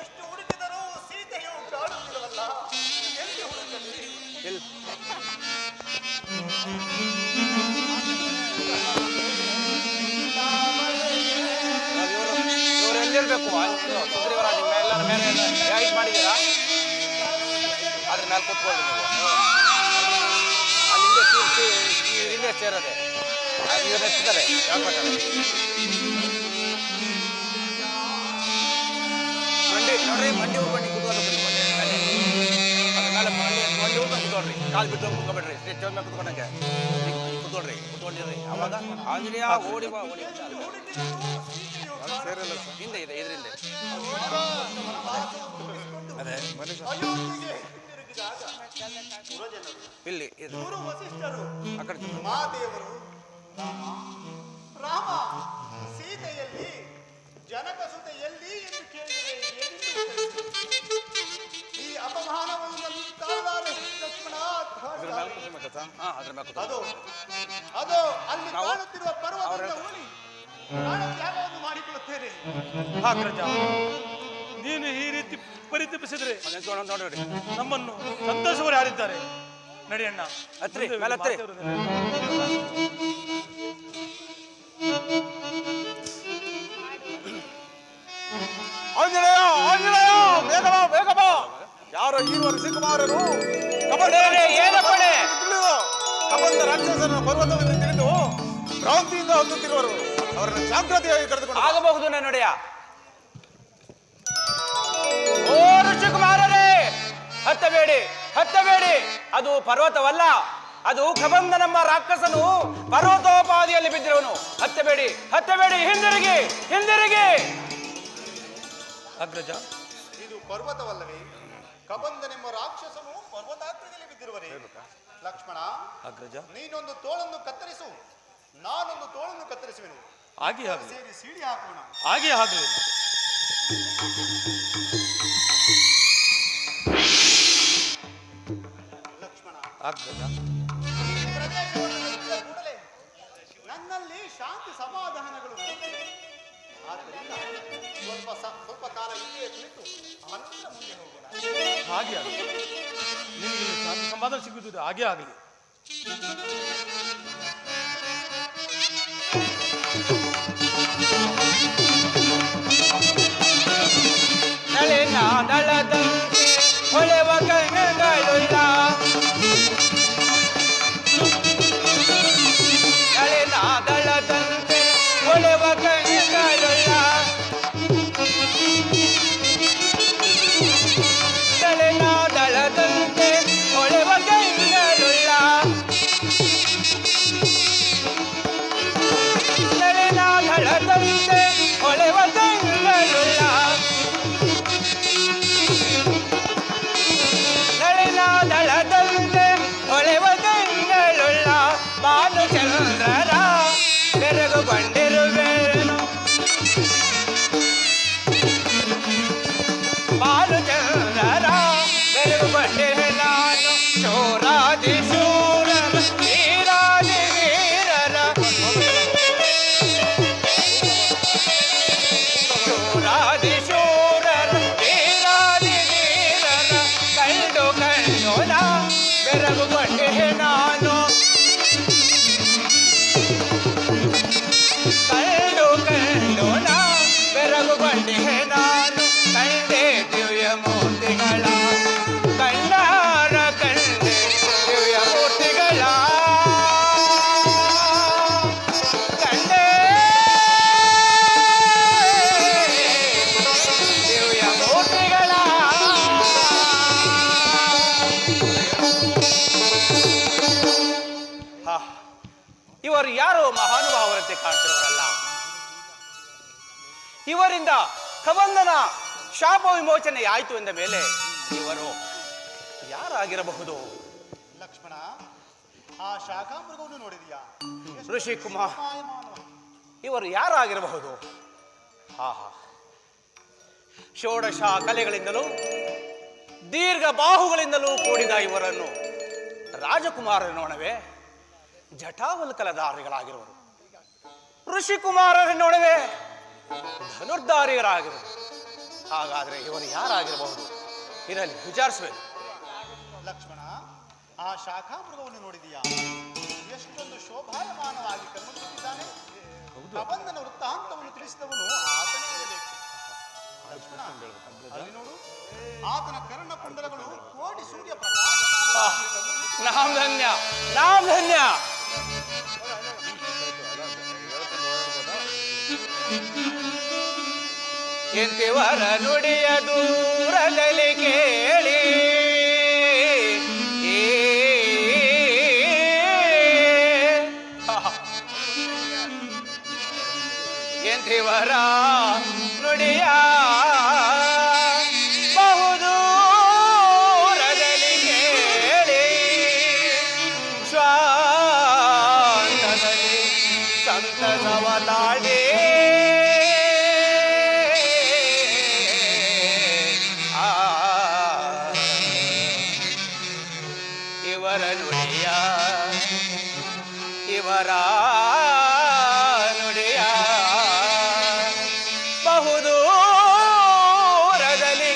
ಎಷ್ಟು ಹುಡುಕಿದರೂ ಸೀತೆಯು ಕಾಣುತ್ತಿಲ್ಲವಲ್ಲ, ಎಲ್ಲಿ ಹುಡುಕಲಿ? ಇವ್ರು ಎಲ್ಲಿರ್ಬೇಕು? ಸುಗ್ರೀವರಾಜ ಎಲ್ಲರ ಮೇಲೆ ಇದು ಮಾಡಿದ್ದೀರಾ? ಅದ್ರ ಮೇಲೆ ಕೂತ್ಕೊಳ್ಳಿ ನೀವು. ಅಲ್ಲಿ ಹಿಂದೆ ಸೇರದೆ ಇವ್ರು ಎತ್ತಿದ್ದಾರೆ ಯಾವ ಮಂಡಿ ಉಳ್ಕೊಂಡು ಕುತ್ಕೊಂಡು ಅದ್ರ ಮೇಲೆ ಮಂಡಿ ಉಳ್ಕೊಂಡು ಕುತ್ಕೊಳ್ರಿ, ಕಾಲು ಬಿಟ್ಟು ಕುತ್ಕೊಬೇಡ್ರಿ, ಸ್ಟೇಜ್ ಮೇಲೆ ಕುತ್ಕೊಂಡಂಗೆ ಕುತ್ಕೊಳ್ರಿ. ಅವಾಗ ಆಂಜನೇಯ ಓಡಿ ಬಾ ಓಡಿ ಹಿಂದೆ ಇದೆ ಇದರಿಂದ ಅದೇ ಇಲ್ಲಿ ಇದು ಆ ಕಡೆ ಮಹಾದೇವರು ರಾಮ ಸೀತೆಯಲ್ಲಿ ಜನಕ ಸುತೆಯಲ್ಲಿ ಎಂದು ಕೇಳಿದರೆ ಈ ಅಪಮಾನವನ್ನು ತಾಳಲಾರೆ ಲಕ್ಷ್ಮಣ. ಅದು ಅದು ಅಲ್ಲಿ ಕಾಣುತ್ತಿರುವ ಪರ್ವತದ ಉಳಿ ನಾನು ತ್ಯಾಗವನ್ನು ಮಾಡಿಕೊಳ್ಳುತ್ತೇನೆ. ಅಗ್ರಜ, ನೀನು ಈ ರೀತಿ ಪರಿತಪಿಸಿದ್ರೆ ನೋಡಿ ನಮ್ಮನ್ನು ಸಂತೋಷವರು ಯಾರಿದ್ದಾರೆ? ನಡಿಯಣ್ಣ, ಹತ್ರಿ ಮೇಲೆ ಹತ್ರಿ. ಆಂಜನೇಯ ಆಂಜನೇಯ ಬೇಗ ಬಾ ಬೇಗ ಬಾ. ಯಾರೋ ಈರುವರು ಋಷಿಕುಮಾರರು ಕಬಂಧ ರಾಕ್ಷಸನ ಪರ್ವತವನ್ನು ತಿಳಿದು ಭ್ರಾಂತಿಯಿಂದ ಹೊಂದುತ್ತಿರುವರು. ಅವರನ್ನು ಜಾಗೃತಿಯಾಗಿ ಕರೆದುಕೊಂಡು ಆಗಬಹುದು ನನ್ನೊಡೆಯ. ಓ ಋಷಿಕುಮಾರರೇ, ಹತ್ತಬೇಡಿ ಹತ್ತಬೇಡಿ, ಅದು ಪರ್ವತವಲ್ಲ, ಅದು ಕಬಂಧನೆಂಬ ರಾಕ್ಷಸನು ಪರ್ವತೋಪಾದಿಯಲ್ಲಿ ಬಿದ್ದಿರುವನು. ಹತ್ತಬೇಡಿ ಹತ್ತಬೇಡಿ, ಹಿಂದಿರುಗಿ ಹಿಂದಿರುಗಿ. ಅಗ್ರಜ, ಇದು ಪರ್ವತವಲ್ಲವೇ? ಕಬಂಧನೆಂಬ ರಾಕ್ಷಸನು ಪರ್ವತಾಕೃತಿಯಲ್ಲಿ ಬಿದ್ದಿರುವರೆ. ಲಕ್ಷ್ಮಣ, ಅಗ್ರಜ, ನೀನೊಂದು ತೋಳನ್ನು ಕತ್ತರಿಸು, ನಾನೊಂದು ತೋಳನ್ನು ಕತ್ತರಿಸುವೆನು. ಹಾಗೆ ಆಗಲಿ, ಸೇರಿ ಸೀಡಿ ಹಾಕೋಣ. ಹಾಗೆ ಆಗಲಿ. ಲಕ್ಷ್ಮಣ, ಅಗ್ರಜ, ಈ ಪ್ರದೇಶವನ್ನು ನೋಡಿದ ಕೂಡಲೇ ನನ್ನಲ್ಲಿ ಶಾಂತಿ ಸಮಾಧಾನಗಳು ಬರುತ್ತವೆ. ಆದ್ದರಿಂದ ಸ್ವಲ್ಪ ಕಾಲ ಇಲ್ಲಿಯೇ ಕುಳಿತು ಅನಂತರ ಮುಂದೆ ಹೋಗೋಣ. ಹಾಗೆ ಆಗಲಿ. ನಿನಗೆ ಶಾಂತಿ ಸಮಾಧಾನ ಸಿಗುತ್ತದೆ, ಹಾಗೆ ಆಗಲಿ. ನಳಿನಾದಳದಂತೆ ಹೊಳೆವ ಕಣ್ಣುಗಳಿಲ್ಲ, ನಳಿನಾದಳದಂತೆ ಹೊಳೆವ ಕಣ್ಣುಗಳಿಲ್ಲ, ನಳಿನಾದಳದಂತೆ ಹೊಳೆವ ಕಣ್ಣುಗಳಿಲ್ಲ, ನಳಿನಾದಳದಂತೆ ಹೊಳೆವ ಕಣ್ಣುಗಳಿಲ್ಲ, ನಳಿನಾದಳದಂತೆ ಹೊಳೆವ ಕಣ್ಣುಳ್ಳ ಭಾನುಚಂದ್ರರ ಬೆರಗು ಬಂದಿರುವೆನು, ಭಾನುಚಂದ್ರರ ಬೆರಗು ಬಂದಿರು ನಾನು. ಶೂರಾದಿ ಶೂರರ ವೀರಾದಿ ವೀರರ, ಶೂರಾದಿ ಶೂರರ ವೀರಾದಿ ವೀರರ ಕಂಡು ಕಂಡೋನ ಬೆರಗು ಬಂದೆ ನಾನು, ಕಂಡು ಕಂಡೋನ ಬೆರಗು ಬಂದೆ ನಾನು. ಕಂಡೆ ದಿವ್ಯ ಮೂರ್ತಿಗಳ ಕಣ್ಣಾರ ಕಂಡೆ ದಿವ್ಯ ಮೂರ್ತಿಗಳ ಕಂಡೆ ದಿವ್ಯ ಮೂರ್ತಿಗಳ. ಇವರು ಯಾರೋ ಮಹಾನುಭಾವರಂತೆ ಕಾಣ್ತಿರೋರಲ್ಲ. ಇವರಿಂದ ಕಬಂಧನ ಶಾಪ ವಿಮೋಚನೆ ಆಯಿತು ಎಂದ ಮೇಲೆ ಇವರು ಯಾರಾಗಿರಬಹುದು? ಲಕ್ಷ್ಮಣ, ಆ ಶಾಖಾಮೃಗವನ್ನು ನೋಡಿದೀಯಾ? ಋಷಿಕುಮಾರ್, ಮಾಯಮಾನವ. ಇವರು ಯಾರಾಗಿರಬಹುದು? ಹಾ ಷೋಡಶ ಕಲೆಗಳಿಂದಲೂ ದೀರ್ಘ ಬಾಹುಗಳಿಂದಲೂ ಕೂಡಿದ ಇವರನ್ನು ರಾಜಕುಮಾರನೋಣವೇ ಜಟಾವಲ್ಕಲಧಾರಿಗಳಾಗಿರುವರು, ಋಷಿಕುಮಾರರನ್ನೋಣವೇ ಧನುರ್ಧಾರಿಗಳಾಗಿರುವರು. ಹಾಗಾದ್ರೆ ಇವರು ಯಾರಾಗಿರಬಹುದು? ಇದರಲ್ಲಿ ವಿಚಾರಿಸಬೇಕು. ಲಕ್ಷ್ಮಣ, ಆ ಶಾಖಾಮೃಗವನ್ನು ನೋಡಿದೀಯಾ? ಎಷ್ಟೊಂದು ಶೋಭಾಯಮಾನವಾಗಿ ಕಣ್ಮುಚ್ಚಿದ್ದಾನೆ. ಕಬಂಧನ ವೃತ್ತಾಂತವನ್ನು ತಿಳಿಸಿದವನು ಆತನೇ ಇರಬೇಕು. ಲಕ್ಷ್ಮಣ, ಅಲ್ಲಿ ನೋಡು, ಆತನ ಕರ್ಣ ಕುಂಡಲಗಳು ಕೋಟಿ ಸೂರ್ಯ ಪ್ರಕಾಶ. ನಾಮ್ ಧನ್ಯ, ನಾಮ್ ಧನ್ಯ. ಎಂತಿವರ ನುಡಿಯದು ದೂರದಲ್ಲಿ ಕೇಳಿ ಎಂತಿವರ ನುಡಿಯ ಬಹುದೂರದಲ್ಲಿ ಕೇಳಿ ಶ್ವಾಸದಲ್ಲಿ ಸಂತಸವ ತಾಳಿ ಇವರ ನುಡಿಯ ಇವರ ನುಡಿಯ ಬಹುದೂರದಲ್ಲಿ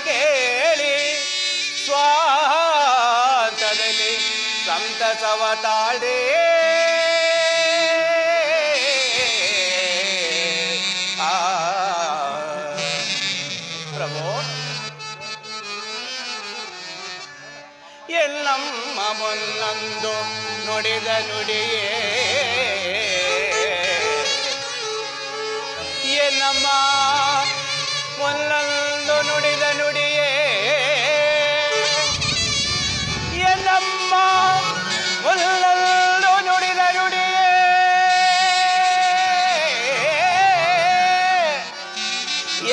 ಕೇಳಿ ಸ್ವಾಂತದಲ್ಲಿ ಸಂತಸವ ತಾಳಿ ಪ್ರಭು ಎಲ್ಲಮ್ಮ ಮುನ್ನಂದು ನುಡಿದ ನುಡಿಯೇ ಏನಮ್ಮ ಮುನ್ನಂದು ನುಡಿದ ನುಡಿಯೇ ಏನಮ್ಮ ಮುನ್ನಂದು ನುಡಿದ ನುಡಿಯೇ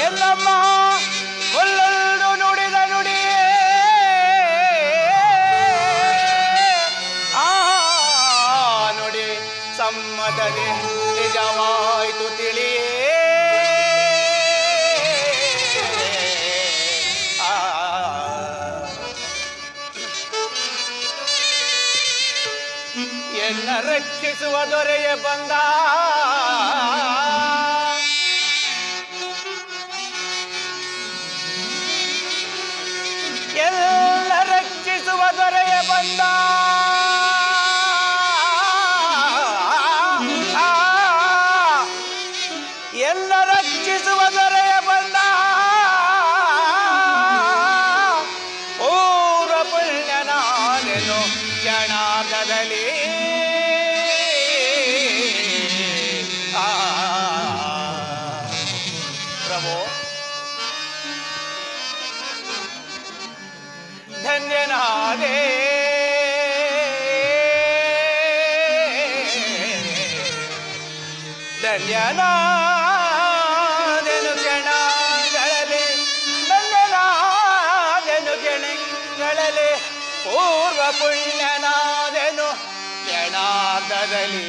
ಏನಮ್ಮ ಮುನ್ನಂದು ನುಡಿದ ನುಡಿಯೇ ನುಡಿ ಸಮ್ಮತದೆ ನಿಜವಾಯಿತು ತಿಳಿಯೇ ಎಲ್ಲ ರಕ್ಷಿಸುವ ದೊರೆಯ ಬಂದ ಎಲ್ಲ ರಕ್ಷಿಸುವ ದೊರೆಯ ಬಂದ ಎಲ್ಲ ರಕ್ಷಿಸುವ ದೊರೆಯ ಬಂದ ಪೂರ್ವ ಪುಣ್ಯನಾದೆನು ಕ್ಷಣಾರ್ಧದಲ್ಲಿ ಪ್ರಭು ಧನ್ಯನಾದೆ ಧನ್ಯನಾದೆನು ಕ್ಷಣಗಳಲ್ಲಿ ಧನ್ಯನಾದೆನು ಕ್ಷಣಗಳಲ್ಲಿ ಪೂರ್ವ ಪುಣ್ಯನಾದೆನು ಕ್ಷಣಾರ್ಧದಲ್ಲಿ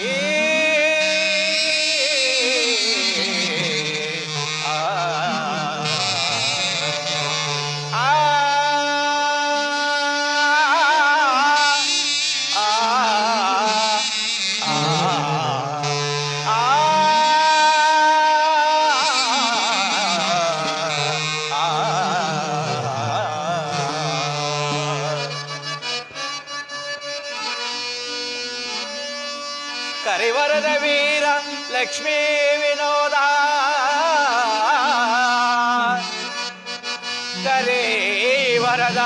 ಕರಿವರದ ವೀರ ಲಕ್ಷ್ಮೀ ವಿನೋದ ಕರಿವರದ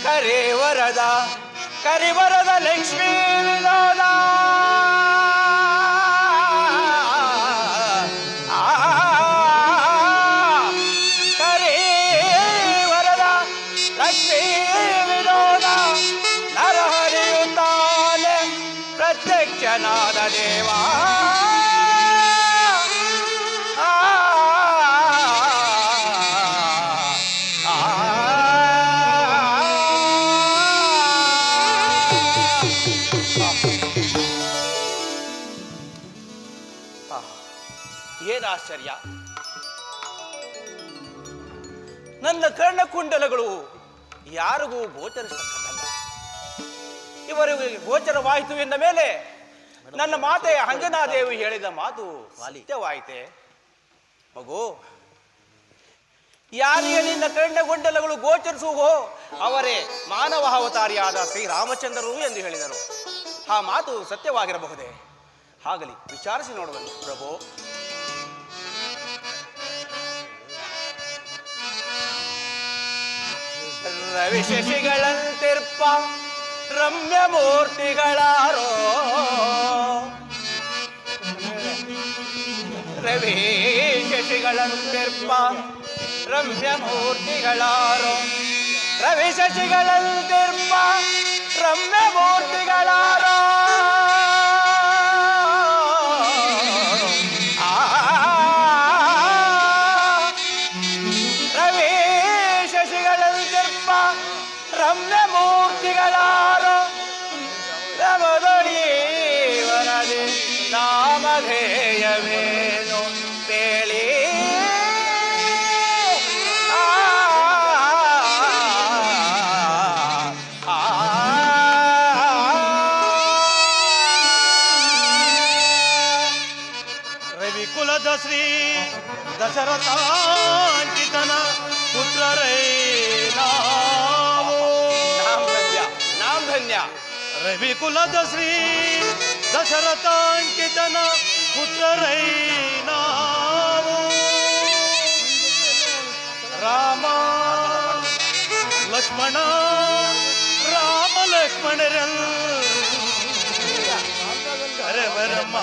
ಕರಿವರದ ಕರಿವರದ ಲಕ್ಷ್ಮೀ ವಿನೋದ ಕರಿವರದ ಲಕ್ಷ್ಮೀ ವಿನೋದ ನರಹರಿಯುತ್ತಾನೆ ಪ್ರತ್ಯಕ್ಷನಾದ ದೇವ ಏನಾಶ್ಚರ್ಯ! ನನ್ನ ಕರ್ಣಕುಂಡಲಗಳು ಯಾರಿಗೂ ಗೋಚರಿಸತಕ್ಕದ್ದಲ್ಲ. ಇವರಿಗೆ ಗೋಚರವಾಯಿತು ಎಂದ ಮೇಲೆ ನನ್ನ ಮಾತೆ ಅಂಜನಾದೇವಿ ಹೇಳಿದ ಮಾತು ಸತ್ಯವಾಯಿತೆ. ಮಗು, ಯಾರಿಗೆ ನಿನ್ನ ಕರ್ಣಕುಂಡಲಗಳು ಗೋಚರಿಸುವೋ ಅವರೇ ಮಾನವ ಅವತಾರಿಯಾದ ಶ್ರೀರಾಮಚಂದ್ರರು ಎಂದು ಹೇಳಿದರು. ಆ ಮಾತು ಸತ್ಯವಾಗಿರಬಹುದೇ? ಆಗಲಿ, ವಿಚಾರಿಸಿ ನೋಡುವನು ಪ್ರಭು. ರವಿಶಶಿಗಳಂತಿರ್ಪ ರಮ್ಯ ಮೂರ್ತಿಗಳಾರೋ, ರವಿ ಶಶಿಗಳಂತಿರ್ಪ ರಮ್ಯ ಮೂರ್ತಿಗಳಾರೋ ರವಿ ಶಶಿಗಳಂತಿರ್ಪ ರಮ್ಯ ಮೂರ್ತಿಗಳಾರೋ ರವಿ ಶಶಿಗಳಂತಿರ್ಪ ರಮ್ಯ ಮೂರ್ತಿಗಳಾರೋ ರಮದೊಳೀವನದಿ ನಾಮಧೇಯವೇನು ಬೇಳಿ ರವಿಕುಲದ ಶ್ರೀ ದಶರಥಾಂಕಿತನ ಪುತ್ರರೇ ನಾವು. ನಾಮ ಧನ್ಯ ರವಿಕುಲದ ಶ್ರೀ ದಶರಥಾಂಕಿತನ ಪುತ್ರರೈ ನಾವು. ರಾಮ ಲಕ್ಷ್ಮಣ ರಾಮ ಲಕ್ಷ್ಮಣರಲ್ ಕರವರಮ್ಮ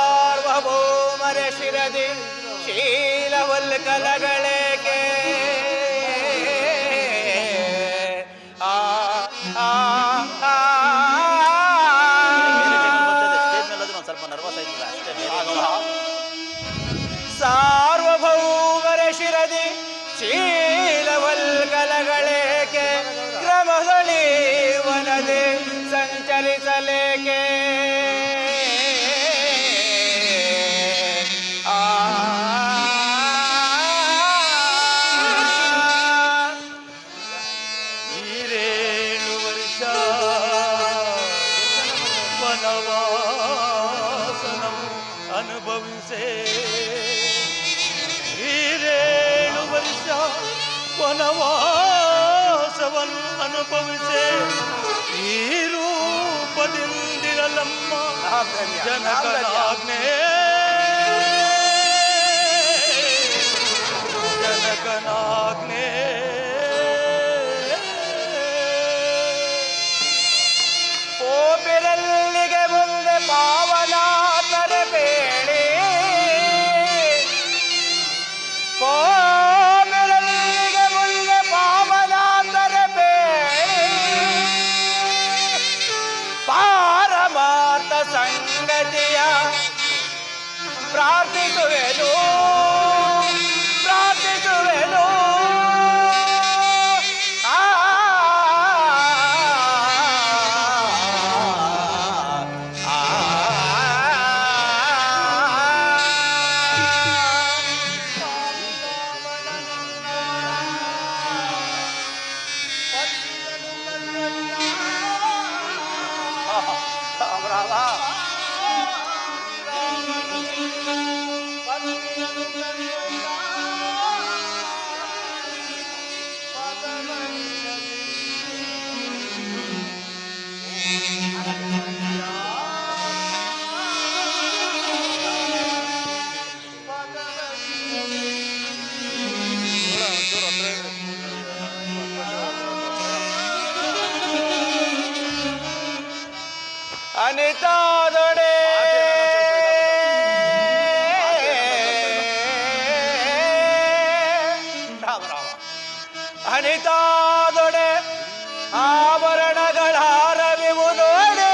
ಸಾರ್ವಭೌಮರ ಶಿರದಿ ಶೀಲವಲ್ಕಲಗಳೇಕೆ ಆ ಆ ಆ ಸಾರ್ವಭೌಮರ ಶಿರದಿ ಶೀಲವಲ್ಕಲಗಳೇಕೆ ಕ್ರಮದಳಿ ವನದಿ ಸಂಚರಿಸಲೇಕೆ ಅನುಭವಿಸೇ ಈರೇಳು ವರ್ಷ ವನವಾಸವನ್ನು ಅನುಭವಿಸೇ ಈ ರೂಪದಿಂದಿರಲಮ್ಮ ಜನಕನಾಜ್ಞೆ ಜನಕನಾಜ್ಞೆ ಕೋಪಿರಲ್ಲಿಗೆ ಮುಂದೆ ಪಾವನಾತರ ಬೇಡಿ ಕೋಪಿರಲ್ಲಿಗೆ ಮುಂದೆ ಪಾವನಾತರ ಬೇಡಿ ಪಾರಮಾರ್ಥ ಸಂಗತಿಯ ಪ್ರಾರ್ಥಿಸುವೆನು ಪ್ರಾರ್ಥಿಸುವೆನು ಅನಿತಾದೊಡೆ ರಾಮ ರಾಮ ಅನಿತಾದೊಡೆ ಆಭರಣಗಳ ರವಿವುದೊಡೆ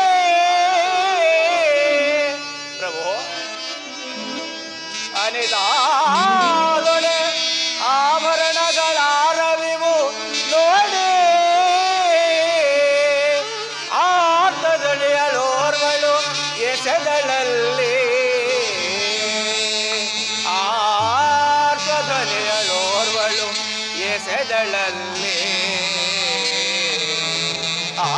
ಪ್ರಭು ಅನಿತಾದೊಡೆ ಆಭರಣಗಳ ರವಿವು ನೋಡಿ ಆರ್ತದಳಿಯಳೋರ್ವಳು ಎಸೆದಳಲ್ಲಿ ಆರ್ತದಳಿಯಳೋರ್ವಳು ಎಸೆದಳಲ್ಲಿ ಆ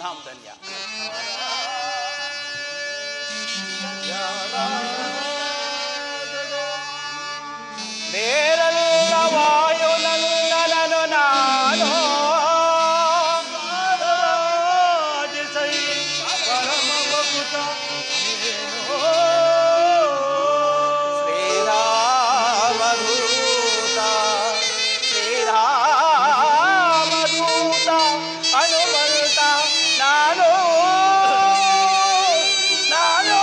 ನಾಮ್ ಧನ್ಯ. ಬೇರೆಲ್ಲ ವಾಯು ನಂದನನು ನಾನು ಶ್ರೀರಾಮದೂತ ಶ್ರೀರಾಮದೂತ ಹನುಮಂತ ನಾನು ನಾನು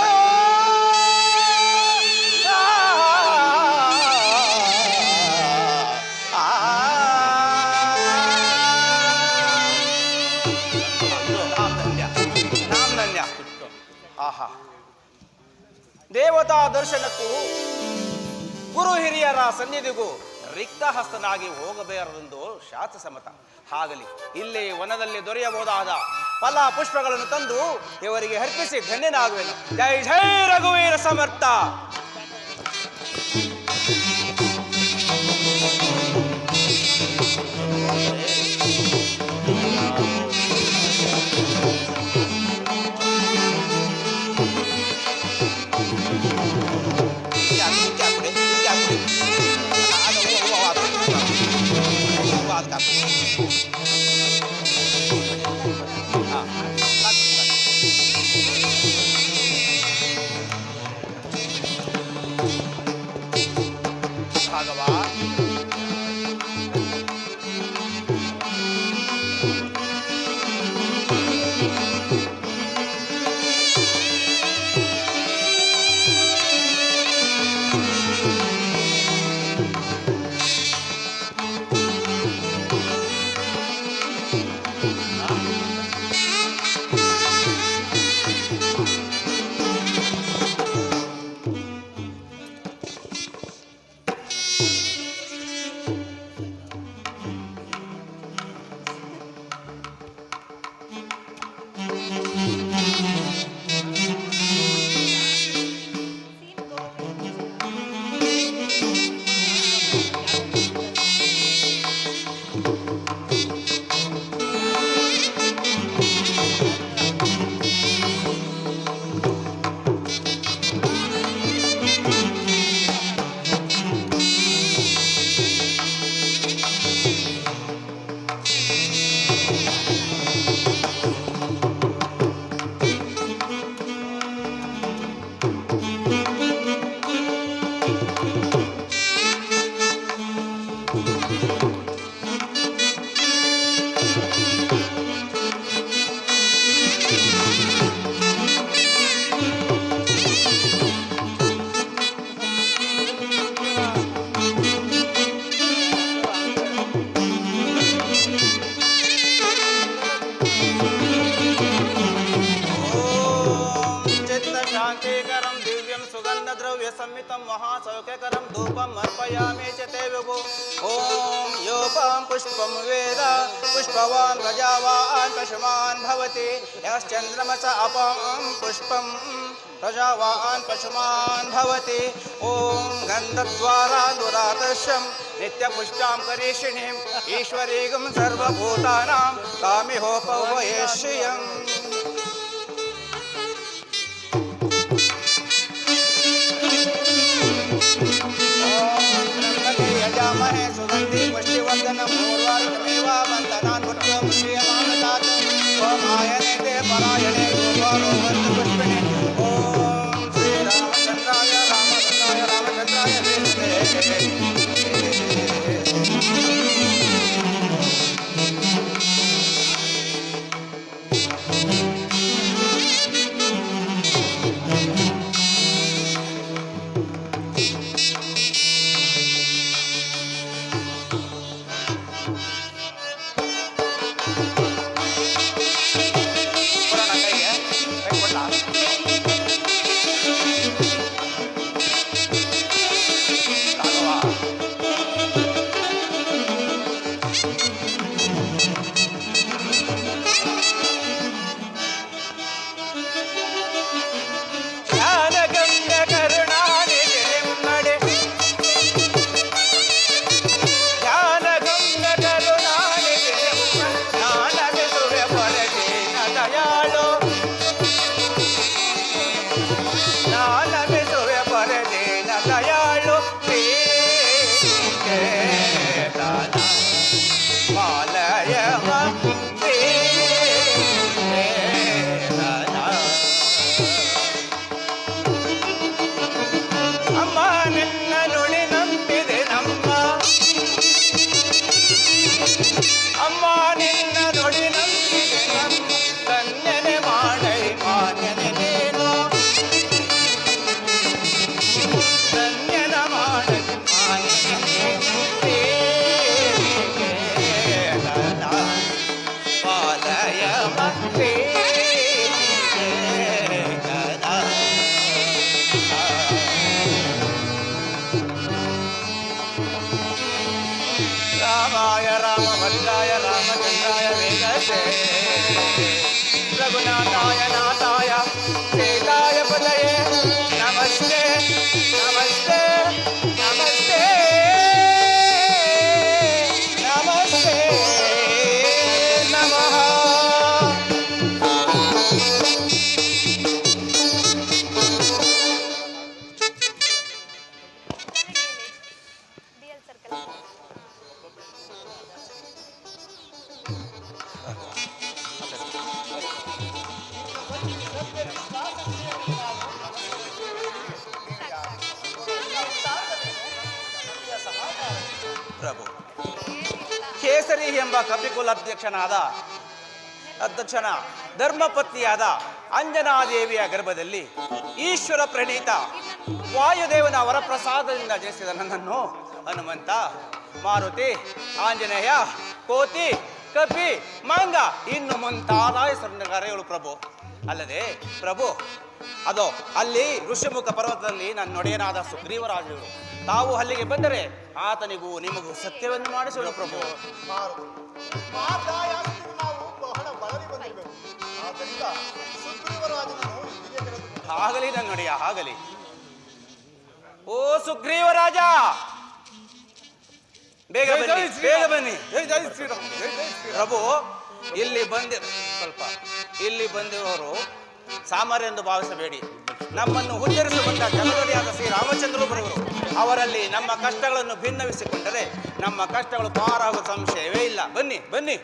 ಆಹಾ, ದೇವತಾ ದರ್ಶನಕ್ಕೂ ಗುರು ಹಿರಿಯರ ಸನ್ನಿಧಿಗೂ ರಿಕ್ತ ಹಸ್ತನಾಗಿ ಹೋಗಬೇಕೆಂದು ಶಾಸ್ತ್ರ ಸಮ್ಮತ. ಹಾಗಲಿ ಇಲ್ಲಿ ವನದಲ್ಲಿ ದೊರೆಯಬಹುದಾದ ಫಲ ಪುಷ್ಪಗಳನ್ನು ತಂದು ಇವರಿಗೆ ಅರ್ಪಿಸಿ ಧನ್ಯನಾಗುವೆನು. ಜೈ ಜೈ ರಘುವೀರ ಸಮರ್ಥ. ಭಾಗವಾ शांतिकरं दिव्यं सुगंधद्रव्य संमितं महासौख्यकरं धूपम् अर्पयामि च ते विभो. ॐ योपं पुष्पं वेद पुष्पवान् प्रजावान् पशुमान् भवति. यश्चन्द्रमस अपं पुष्पं प्रजावान् पशुमान् भवति. ॐ गन्धद्वारा दुरादर्शं नित्यपुष्टां करीषिणीम् ईश्वरीगं सर्वभूतानां कामिहोपवयेष्यम्. यजामहे सुगन्धि पुष्टिवर्धनं पूर्वार्कमेव वन्दनान् पुत्रं श्रियमानदात्. ओमायने ते परायणे गोपारोपन्तु पुष्पिणे. ॐ श्रीरामचन्द्राय रामचन्द्राय रामचन्द्राय वेदते. ಪಾಲಯವ ಅಮ್ಮ ನಿನ್ನ ನುಡಿ ನಂಬಿದೆ ನಮ್ಮ ಅಮ್ಮ ನಿನ್ನ ನುಡಿ ನಂಬಿದೆ ನಮ್ಮ ಕನ್ಯನೆ ಮಾಡೈ ಮಾನ್ಯನೆ ನೀನು ಕನ್ಯನ ಮಾಡೈ ಮಾನ್ಯನೆ ಪಾಲಯವ ರಾಮಾಯ ರಾಮಭದ್ರಾಯ ರಾಮಚಂದ್ರಾಯ ವೇದಸೇ ರಘುನಾಥಾಯ ನಾಥಾಯ ಶ್ರೀಲಾಯ ಪದಯೇ ನಮಸ್ತೆ ನಮಸ್ತೆ ನಮಸ್ತೆ ನಮಸ್ತೆ ನಮಃ. DL circle. ಪ್ರಭು ಕೇಸರಿ ಎಂಬ ಕಪಿಕುಲ ಅಧ್ಯಕ್ಷನ ಧರ್ಮಪತ್ನಿಯಾದ ಅಂಜನಾದೇವಿಯ ಗರ್ಭದಲ್ಲಿ ಈಶ್ವರ ಪ್ರಣೀತ ವಾಯುದೇವನ ವರಪ್ರಸಾದದಿಂದ ಜನಿಸಿದ ನನ್ನನ್ನು ಹನುಮಂತ ಮಾರುತಿ ಆಂಜನೇಯ ಕೋತಿ ಕಪಿ ಮಂಗ ಇನ್ನು ಮುಂತಾದ ಹೆಸರಿನ ಕರೆಗಳು ಪ್ರಭು. ಅಲ್ಲದೆ ಪ್ರಭು ಅದೋ ಅಲ್ಲಿ ಋಷಿಮುಖ ಪರ್ವತದಲ್ಲಿ ನನ್ನ ನೊಡೆಯನಾದ ಸುಗ್ರೀವರಾಜರು ತಾವು ಅಲ್ಲಿಗೆ ಬಂದರೆ ಆತನಿಗೂ ನಿಮಗೂ ಸತ್ಯವನ್ನು ಮಾಡಿಸೋಣ ಪ್ರಭು. ಮಾತಾಯಾಸ್ತಿಗೆ ನಾವು ಬಹಳ ಬಳಲಿ ಬಂದಿರಬೇಕು. ಆದ್ದರಿಂದ ಸುಗ್ರೀವರಾಜನನ್ನು ಇಲ್ಲಿಗೆ ಕರೆದುಕೊಂಡು ಆಗಲಿ ನನ್ನ ನೊಡೆಯ ಆಗಲಿ. ಓ ಸುಗ್ರೀವರಾಜ ಬೇಗ ಬನ್ನಿ ಬೇಗ ಬನ್ನಿ. ಜೈ ಜೈ ಶ್ರೀರಾಮ್ ಜೈ ಜೈ ಶ್ರೀರಾಮ್. ಪ್ರಭು ಇಲ್ಲಿ ಬಂದಿರೋರು ಸಾಮಾನ್ಯ ಎಂದು ಭಾವಿಸಬೇಡಿ. ನಮ್ಮನ್ನು ಉದ್ಧರಿಸಿ ಬಂದ ಜಗದೊಡೆಯಾದ ಶ್ರೀರಾಮಚಂದ್ರ ಪ್ರಭುಗಳು ಅವರಲ್ಲಿ ನಮ್ಮ ಕಷ್ಟಗಳನ್ನು ಭಿನ್ನವಿಸಿಕೊಂಡರೆ ನಮ್ಮ ಕಷ್ಟಗಳು ಪಾರಾಗುವ ಸಂಶಯವೇ ಇಲ್ಲ. ಬನ್ನಿ ಬನ್ನಿ.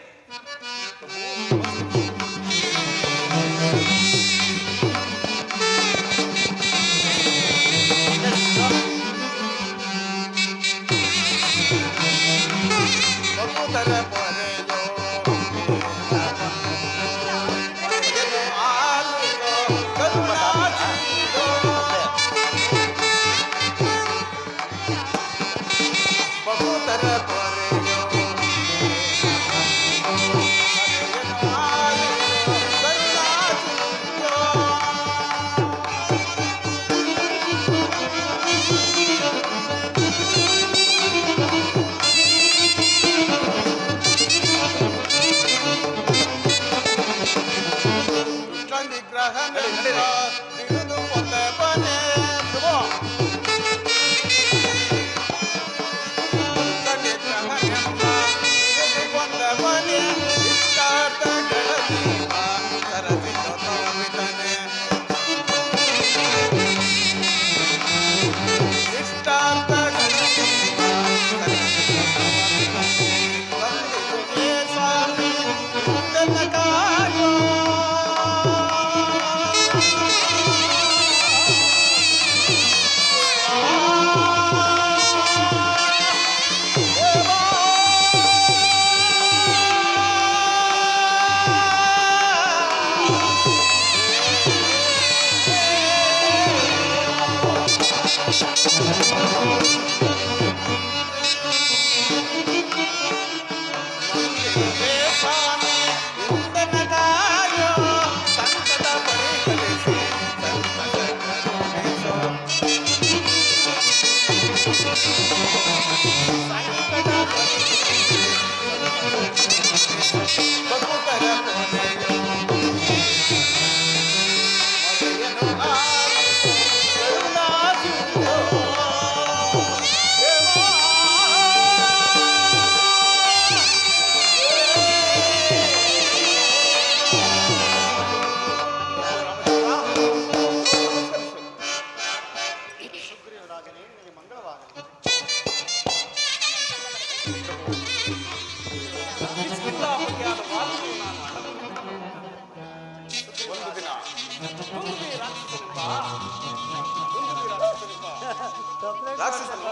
ರಾಕ್ಷಸನು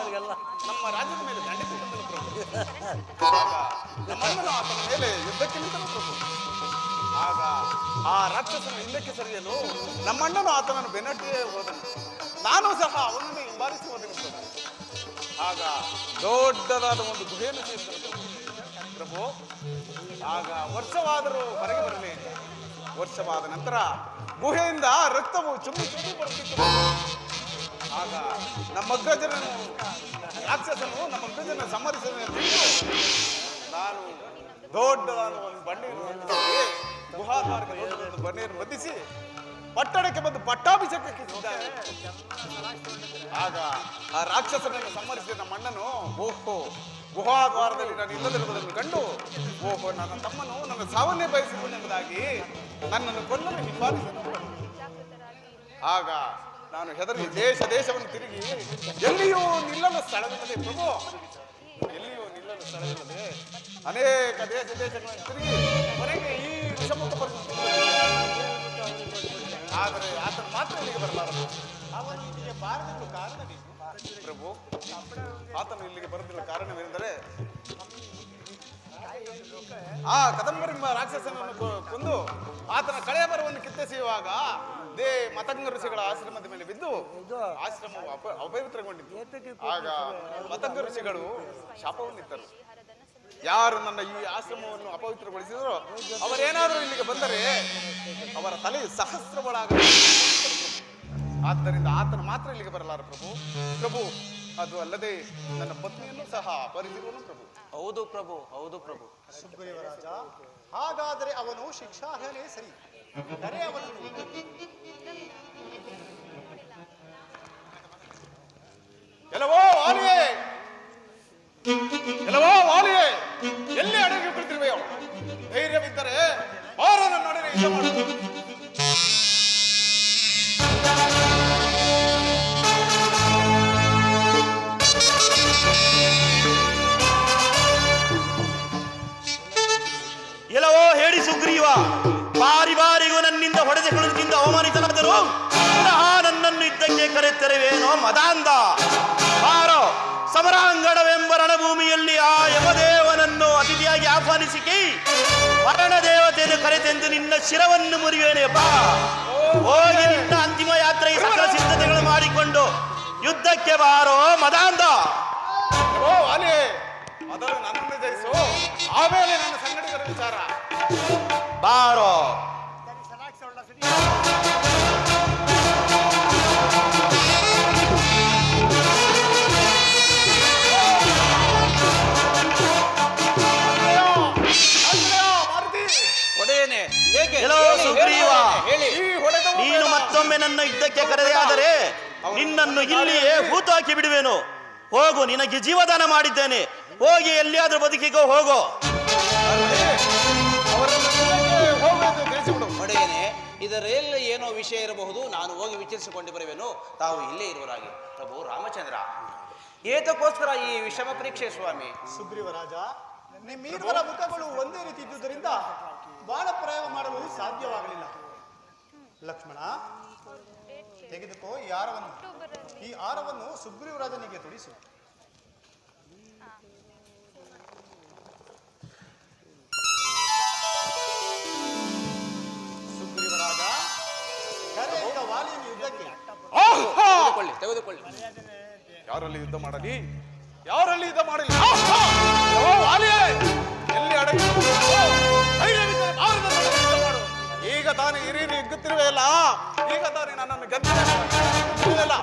ನಮ್ಮ ರಾಜ್ಯದ ಮೇಲೆ ದಂಡಕ್ಕೆ ಬಂದನು ಪ್ರಭು. ಆಗ ನಮ್ಮಣ್ಣನು ಆತನ ಮೇಲೆ ಯುದ್ಧಕ್ಕೆ ನಿಂತನು ಪ್ರಭು. ಆಗ ಆ ರಾಕ್ಷಸನ ಹಿಂದಕ್ಕೆ ಸರಿಯಲು ನಮ್ಮಣ್ಣನು ಆತನನ್ನು ಬೆನ್ನಟ್ಟಿಯೇ ಹೋದನು. ನಾನು ಸಹ ಅವನನ್ನು ಹಿಂಬಾಲಿಸಿ ಹೋದನು ಪ್ರಭು. ಆಗ ದೊಡ್ಡದಾದ ಒಂದು ಗುಹೆಯನ್ನು ಸೇರಿದನು ಪ್ರಭು. ಆಗ ವರ್ಷವಾದರೂ ಹೊರಗೆ ಬರಲಿ. ವರ್ಷವಾದ ನಂತರ ಗುಹೆಯಿಂದ ರಕ್ತವು ಚುಮ್ಮಿ ಚುಮ್ಮಿ ಬರುತ್ತಿತ್ತು. ಆಗ ನಮ್ಮ ಅಗ್ರಜನನು ರಾಕ್ಷಸನು ನಮ್ಮ ಅಗ್ರಜನ ಸಂಹರಿಸಲು ನಾನು ದೊಡ್ಡದಾದ ಒಂದು ಬಂಡೆಯನ್ನು ಗುಹಾದ್ವಾರಕ್ಕೆ ಒಂದು ಬಂಡೆಯನ್ನು ಬಂಧಿಸಿ ಪಟ್ಟಣಕ್ಕೆ ಬಂದು ಪಟ್ಟಾಭಿಷೇಕಕ್ಕೆ ಸಿದ್ಧಾರೆ. ಆಗ ಆ ರಾಕ್ಷಸನನ್ನು ಸಂಹರಿಸಿದ ನಮ್ಮ ಅಣ್ಣನು ಓಹೋ ಗುಹಾದ್ವಾರದಲ್ಲಿ ನಾನು ಇಲ್ಲದಿರುವುದನ್ನು ಕಂಡು ಓಹೋ ನನ್ನ ತಮ್ಮನು ನನ್ನ ಸಾವನ್ನೇ ಬಯಸಿಕೊಂಡೆಂಬುದಾಗಿ ನನ್ನನ್ನು ಕೊಲ್ಲಲು ಹಿಂಬಾಲಿಸಿದನು. ಆಗ ನಾನು ಹೆದರಿ ದೇಶವನ್ನು ತಿರುಗಿ ಎಲ್ಲಿಯೂ ನಿಲ್ಲಲು ಸ್ಥಳವಿಲ್ಲದೆ ಪ್ರಭು, ಎಲ್ಲಿಯೂ ನಿಲ್ಲಲು ಸ್ಥಳವಿಲ್ಲದೆ ಅನೇಕ ದೇಶಗಳನ್ನು ತಿರುಗಿ ಕೊನೆಗೆ ಈ ವಿಷಮುಕ್ತ ಪರಿಸ್ಥಿತಿ. ಆದರೆ ಆತನು ಮಾತ್ರ ಇಲ್ಲಿಗೆ ಬರಬಾರದು. ಅವನು ಇಲ್ಲಿಗೆ ಬಾರದಿರುವ ಕಾರಣವೇನು ಪ್ರಭು? ಆತನು ಇಲ್ಲಿಗೆ ಬರದಿಲ್ಲ ಕಾರಣವೇನೆಂದರೆ ಆ ಕದಂಬರೆಂಬ ರಾಕ್ಷಸನನ್ನು ಕೊಂದು ಆತನ ಕಳೆಯ ಬರವನ್ನು ಕಿತ್ತೆಸೆಯುವಾಗ ಮತಂಗ ಋಷಿಗಳ ಆಶ್ರಮದ ಮೇಲೆ ಬಿದ್ದು ಆಶ್ರಮವು ಅಪವಿತ್ರಗೊಂಡಿತ್ತು. ಆಗ ಮತಂಗ ಋಷಿಗಳು ಶಾಪವನ್ನಿತ್ತರು. ಯಾರು ನನ್ನ ಈ ಆಶ್ರಮವನ್ನು ಅಪವಿತ್ರಗೊಳಿಸಿದರೋ ಅವರೇನಾದರೂ ಇಲ್ಲಿಗೆ ಬಂದರೆ ಅವರ ತಲೆ ಸಹಸ್ರಗಳಾಗ. ಆದ್ದರಿಂದ ಆತನು ಮಾತ್ರ ಇಲ್ಲಿಗೆ ಬರಲಾರ ಪ್ರಭು. ಪ್ರಭು ಅದು ಅಲ್ಲದೆ ನನ್ನ ಪತ್ನಿಯನ್ನು ಸಹ ಅಪಹರಿಸಿರುವನು ಪ್ರಭು. ಹೌದು ಪ್ರಭು, ಹೌದು ಪ್ರಭು. ಸುಗ್ರೀವರಾಜ, ಹಾಗಾದರೆ ಅವನು ಶಿಕ್ಷಾರ್ಹನೇ ಸರಿ. ಕರೆ ಅವನನ್ನು. ಎಲ್ಲವೋ ವಾಲಿಯೇ, ಎಲ್ಲವೋ ವಾಲಿಯೇ, ಎಲ್ಲಿ ಅಡಗಿ ಕುಳಿತಿರುವೆಯೋ? ಧೈರ್ಯವಿದ್ದರೆ ಬಾರೋ ನನ್ನೊಡನೆ ಯುದ್ಧ ಮಾಡು. ಎಲ್ಲವೋ ಹೇಳಿ ಸುಗ್ರೀವ, ಬಾರಿ ಬಾರಿಗೂ ನನ್ನಿಂದ ಹೊಡೆದುಕೊಳ್ಳುವುದಕ್ಕಿಂತ ಅವಮಾನಿತನಾದರೂ ಪುನಃ ನನ್ನನ್ನು ಯುದ್ಧಕ್ಕೆ ಕರೆತರುವೇನೋ ಮದಾಂಧ. ಬಾರೋ, ಸಮರಾಂಗಣವೆಂಬ ರಣಭೂಮಿಯಲ್ಲಿ ಆ ಯಮದೇವನನ್ನು ಅತಿಥಿಯಾಗಿ ಆಹ್ವಾನಿಸಿಕಿ ವರಣ ದೇವತೆಯನ್ನು ಕರೆತೆಂದು ನಿನ್ನ ಶಿರವನ್ನು ಮುರಿಯುವೇನೆ. ಬಾ, ಹೋಗಿ ನಿನ್ನ ಅಂತಿಮ ಯಾತ್ರೆಗೆ ಸಕಲ ಸಿದ್ಧತೆಗಳು ಮಾಡಿಕೊಂಡು ಯುದ್ಧಕ್ಕೆ ಬಾರೋ ಮದಾಂಧ. ಓ ವಾಲಿ, ಮೊದಲು ನನ್ನನ್ನು ಜಯಿಸು, ಆಮೇಲೆ ನನ್ನ ಸಂಗಡಿಗರ ವಿಚಾರ. ಬಾರೋ. ಒಡೆಯನೆ, ಹೇಗೆ? ಎಲ್ಲೋ ಸುಗ್ರೀವ, ನೀನು ಹೊಡೆದ ಮತ್ತೊಮ್ಮೆ ನನ್ನ ಯುದ್ಧಕ್ಕೆ ಕರೆದೇ ಆದರೆ ನಿನ್ನನ್ನು ಇಲ್ಲಿಯೇ ಹೂತು ಹಾಕಿ ಬಿಡುವೆನು. ಹೋಗು, ನಿನಗೆ ಜೀವದಾನ ಮಾಡಿದ್ದೇನೆ. ಹೋಗಿ ಎಲ್ಲಿಯಾದ್ರೂ ಬದುಕಿಗೋ, ಹೋಗೋ. ಒಡೆಯನೆ, ಇದರೆಲ್ಲ ಏನೋ ವಿಷಯ ಇರಬಹುದು. ನಾನು ಹೋಗಿ ವಿಚಾರಿಸಿಕೊಂಡು ಬರುವೆನು. ತಾವು ಇಲ್ಲೇ ಇರುವರಾಗಿ. ಪ್ರಭು ರಾಮಚಂದ್ರ, ಏತಕ್ಕೋಸ್ಕರ ಈ ವಿಷಮ ಪರೀಕ್ಷೆ ಸ್ವಾಮಿ? ಸುಗ್ರೀವರಾಜ, ನಿಮ್ಮಿರುವರ ಮುಖಗಳು ಒಂದೇ ರೀತಿ ಇದ್ದುದರಿಂದ ಬಾಣ ಪ್ರಯೋಗ ಮಾಡಲು ಸಾಧ್ಯವಾಗಲಿಲ್ಲ. ಲಕ್ಷ್ಮಣ, ತೆಗೆದುಕೋ ಈ ಹಾರವನ್ನು. ಈ ಹಾರವನ್ನು ಸುಗ್ರೀವರಾಜನಿಗೆ ತೊಡಿಸು. ಸುಗ್ರೀವರಾಜ, ಕರೆಯ ವಾಲಿಯನ್ನು ಯುದ್ಧಕ್ಕೆ. ತೆಗೆದುಕೊಳ್ಳಿ. ಯಾರಲ್ಲಿ ಯುದ್ಧ ಮಾಡಲಿ, ಯಾರಲ್ಲಿ ಯುದ್ಧ ಮಾಡಲಿ? ವಾಲಿಯೇ, ಎಲ್ಲಿ ಅಡಗಿ ಧೈರ್ಯವಿದ್ದರೆ ಭಾರತದ ಮೇಲೆ ಯುದ್ಧ ಮಾಡು. ಈಗ ತಾನೇ ಹಿರಿಯರು ಹಿಗ್ಗುತ್ತಿರುವೆಯಲ್ಲ, ಈಗ ತಾನೇ ನನ್ನನ್ನು ಗೆದ್ದಿಲ್ಲ.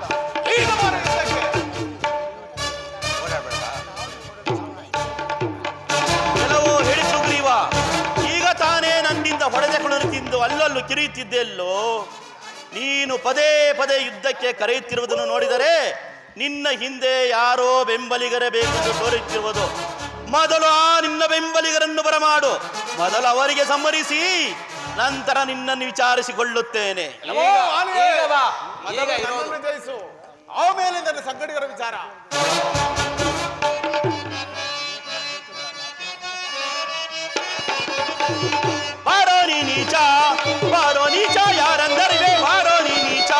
ಈಗ ಮಾಡು ಯುದ್ಧಕ್ಕೆ. ಎಲ್ಲವೋ ಹೇಳಿ ಸುಗ್ರೀವ, ಈಗ ತಾನೇ ನನ್ನಿಂದ ಹೊಡೆದುಕೊಳ್ಳಲು ತಿಂದು ಅಲ್ಲಲ್ಲೂ ಕಿರಿಯುತ್ತಿದ್ದೆಲ್ಲೋ. ನೀನು ಪದೇ ಪದೇ ಯುದ್ಧಕ್ಕೆ ಕರೆಯುತ್ತಿರುವುದನ್ನು ನೋಡಿದರೆ ನಿನ್ನ ಹಿಂದೆ ಯಾರೋ ಬೆಂಬಲಿಗರೇ ಬೇಕೆಂದು ತೋರುತ್ತಿರುವುದು. ಮೊದಲು ಆ ನಿನ್ನ ಬೆಂಬಲಿಗರನ್ನು ಬರಮಾಡು. ಮೊದಲು ಅವರಿಗೆ ಸಂಹರಿಸಿ ನಂತರ ನಿನ್ನನ್ನು ವಿಚಾರಿಸಿಕೊಳ್ಳುತ್ತೇನೆ. ಮೊದಲು ನನ್ನನ್ನು ಜಯಿಸು, ಆಮೇಲೆ ನನ್ನ ಸಂಗಡಿಗರ ವಿಚಾರ. ಬಾರೋ ನೀ ನೀಚ, ಬಾರೋ ನೀಚ, ಯಾರಂದರಿವೆ ಬಾರೋ ನೀ ನೀಚ.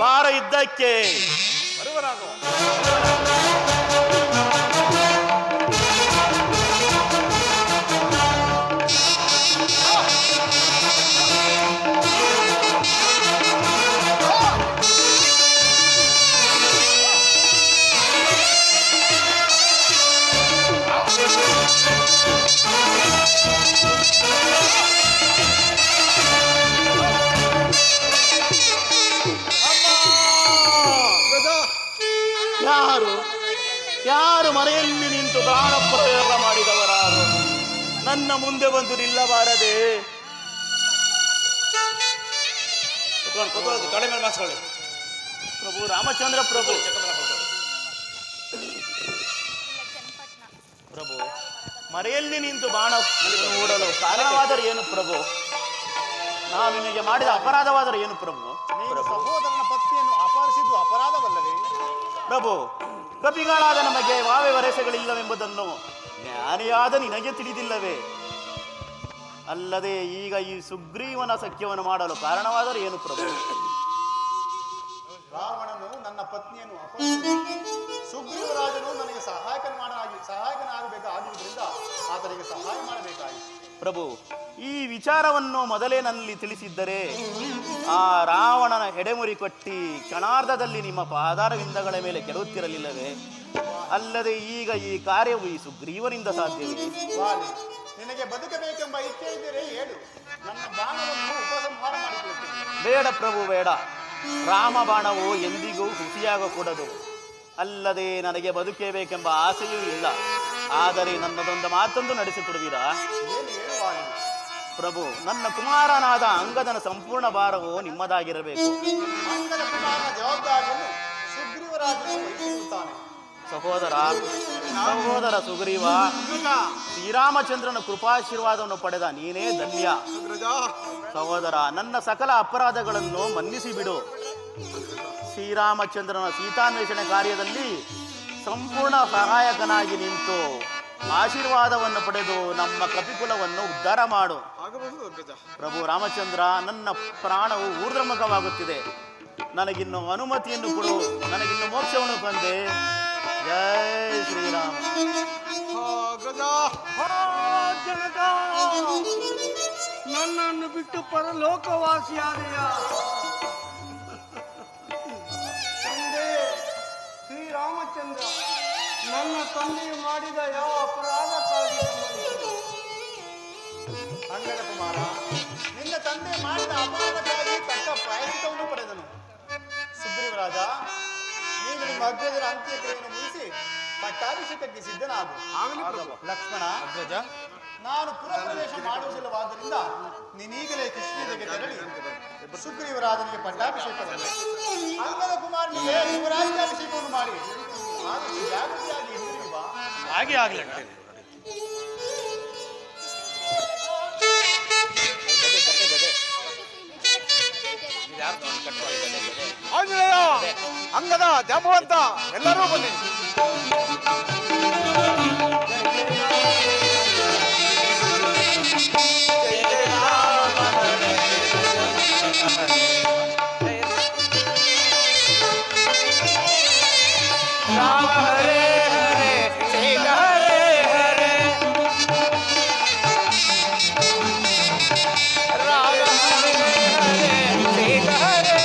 ಪಾರ ಯುದ್ಧಕ್ಕೆ. ಬರುವರಾಗೋ. ಯಾರು ಮನೆಯಲ್ಲಿ ನಿಂತು ಪ್ರಾಣ ಪ್ರಯೋಗ ಮಾಡಿದವರಾರು ನನ್ನ ಮುಂದೆ ಬಂದು ನಿಲ್ಲಬಾರದೆ? ತೊಡೆ ಮೇಲೆ ಮಾಸ್ಕೊಳ್ಳಿ. ಪ್ರಭು ರಾಮಚಂದ್ರ ಪ್ರಭು. ಪ್ರಭು ಮರೆಯಲ್ಲಿ ನಿಂತು ಬಾಣ ಓಡಲು ಕಾರಣವಾದರೆ ಏನು ಪ್ರಭು? ನಾನು ನಿನಗೆ ಮಾಡಿದ ಅಪರಾಧವಾದರೆ ಏನು ಪ್ರಭು? ಸಹೋದರನ ಪತ್ನಿಯನ್ನು ಅಪಹರಿಸಿದ್ದು ಅಪರಾಧವಲ್ಲವೇ? ಪ್ರಭು, ಕಪಿಗಳಾದ ನಮಗೆ ವಾವೆ ವರಸೆಗಳಿಲ್ಲವೆಂಬುದನ್ನು ಜ್ಞಾನಿಯಾದ ನಿನಗೆ ತಿಳಿದಿಲ್ಲವೇ? ಅಲ್ಲದೆ ಈಗ ಈ ಸುಗ್ರೀವನ ಸಖ್ಯವನ್ನು ಮಾಡಲು ಕಾರಣವಾದರೆ ಏನು ಪ್ರಭು? ರಾವಣನು ನನ್ನ ಪತ್ನಿಯನ್ನು ಅಪಹರಿಸಿ ಸುಗ್ರೀವರಾಜನು ನನಗೆ ಸಹಾಯಕನಾಗಬೇಕಾಗಿದ್ದರಿಂದ ಆತನಿಗೆ ಸಹಾಯ ಮಾಡಬೇಕಾಗಿತ್ತು. ಪ್ರಭು, ಈ ವಿಚಾರವನ್ನು ಮೊದಲೇ ನನ್ನಲ್ಲಿ ತಿಳಿಸಿದ್ದರೆ ಆ ರಾವಣನ ಹೆಡೆಮುರಿ ಕೊಟ್ಟಿ ಕ್ಷಣಾರ್ಧದಲ್ಲಿ ನಿಮ್ಮ ಪಾದಾರವಿಂದಗಳ ಮೇಲೆ ಕೆಡುತ್ತಿರಲಿಲ್ಲವೇ? ಅಲ್ಲದೆ ಈಗ ಈ ಕಾರ್ಯವು ಈ ಸುಗ್ರೀವನಿಂದ ಸಾಧ್ಯವೇ? ವಾಲಿ, ನಿನಗೆ ಬದುಕಬೇಕೆಂಬ ಇಚ್ಛೆ ಇದ್ದರೆ ಹೇಳು, ನನ್ನ ಬಾಣವನ್ನು ಉಪಸಂಹಾರ ಮಾಡಿಕೊಳ್ಳುತ್ತೇನೆ. ಬೇಡ ಪ್ರಭು, ಬೇಡ. ರಾಮ ಬಾಣವು ಎಂದಿಗೂ ಹುಸಿಯಾಗಕೂಡದು. ಅಲ್ಲದೆ ನನಗೆ ಬದುಕಬೇಕೆಂಬ ಆಸೆಯೂ ಇಲ್ಲ. ಆದರೆ ನನ್ನದೊಂದು ಮಾತೊಂದು ನಡೆಸಿಕೊಡುವಿರಾ? ಏನು ಹೇಳು ವಾಲಿ? ಪ್ರಭು, ನನ್ನ ಕುಮಾರನಾದ ಅಂಗದನ ಸಂಪೂರ್ಣ ಭಾರವು ನಿಮ್ಮದಾಗಿರಬೇಕು. ಅಂಗದ ಕುಮಾರನ ಜವಾಬ್ದಾರಿಯನ್ನು ಸುಗ್ರೀವರಾಜನು ವಹಿಸಿರುತ್ತಾನೆ. ಸಹೋದರ ಸುಗ್ರೀವ, ಶ್ರೀರಾಮಚಂದ್ರನ ಕೃಪಾಶೀರ್ವಾದವನ್ನು ಪಡೆದ ನೀನೇ ಧನ್ಯ. ಸಹೋದರ, ನನ್ನ ಸಕಲ ಅಪರಾಧಗಳನ್ನು ಮನ್ನಿಸಿ ಬಿಡು. ಶ್ರೀರಾಮಚಂದ್ರನ ಸೀತಾನ್ವೇಷಣೆ ಕಾರ್ಯದಲ್ಲಿ ಸಂಪೂರ್ಣ ಸಹಾಯಕನಾಗಿ ನಿಂತು ಆಶೀರ್ವಾದವನ್ನು ಪಡೆದು ನಮ್ಮ ಕಪಿಕುಲವನ್ನು ಉದ್ಧಾರ ಮಾಡು. ಪ್ರಭು ರಾಮಚಂದ್ರ, ನನ್ನ ಪ್ರಾಣವು ಊರ್ಧ್ವಮುಖವಾಗುತ್ತಿದೆ. ನನಗಿನ್ನು ಅನುಮತಿಯನ್ನು ಕೊಡು. ನನಗಿನ್ನು ಮೋಕ್ಷವನ್ನು ತಂದೆ. ಜೈ ಶ್ರೀರಾಮ. ನನ್ನನ್ನು ಬಿಟ್ಟು ಪರಲೋಕವಾಸಿಯಾದೆಯ ತಂದೆ ಶ್ರೀರಾಮಚಂದ್ರ, ನನ್ನ ತಂದೆಯು ಮಾಡಿದ ಯಾವ ಅಪರಾಧಕ್ಕಾಗಿ ಅಂಗದ ಕುಮಾರ, ನಿನ್ನ ತಂದೆ ಮಾಡಿದ ಅಪರಾಧಕ್ಕಾಗಿ ತಕ್ಕ ಪ್ರಾಯಶ್ಚಿತ್ತವನ್ನು ಪಡೆದನು. ಸುಗ್ರೀವರಾಜ, ನೀನು ನಿಮ್ಮ ಅಗ್ರಜರ ಅಂತ್ಯಕ್ರಿಯೆಯನ್ನು ಮುಗಿಸಿ ಪಟ್ಟಾಭಿಷೇಕಕ್ಕೆ ಸಿದ್ಧನಾಗು. ಲಕ್ಷ್ಮಣ, ನಾನು ಪುರಪ್ರವೇಶ ಮಾಡುವುದಿಲ್ಲವಾದ್ದರಿಂದ ನೀನೀಗಲೇ ಕೃಷ್ಣನಿಗೆ ತೆರಳಿ ಸುಗ್ರೀವರಾಜನಿಗೆ ಪಟ್ಟಾಭಿಷೇಕವನ್ನು, ಅಂಗದ ಕುಮಾರನಿಗೆ ಯುವರಾಜ್ಯಾಭಿಷೇಕವನ್ನು ಮಾಡಿ ಆದಷ್ಟು ಜಾಗೃತಿಯಾಗಿ ಹಿಂದಿರುಗಿ ಬಾ. ಹಾಗೆ ಆಗ್ಲಿ. ಆಂಜನೇಯ, ಅಂಗದ, ಜಾಂಬವಂತ, ಎಲ್ಲರೂ ಬನ್ನಿ. ರಾಮ ಹರೇ ಹರೇ ಸೀತ ಹರೇ ಹರೇ, ರಾಮ ಹರೇ ಹರೇ ಸೀತ ಹರೇ.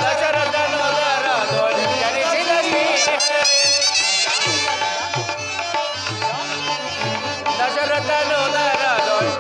ದಶರಥನೊದರದೊಳು ಜನಿಸಿದ ಶ್ರೀ ಹರೇ, ದಶರಥನೊದರದೊಳು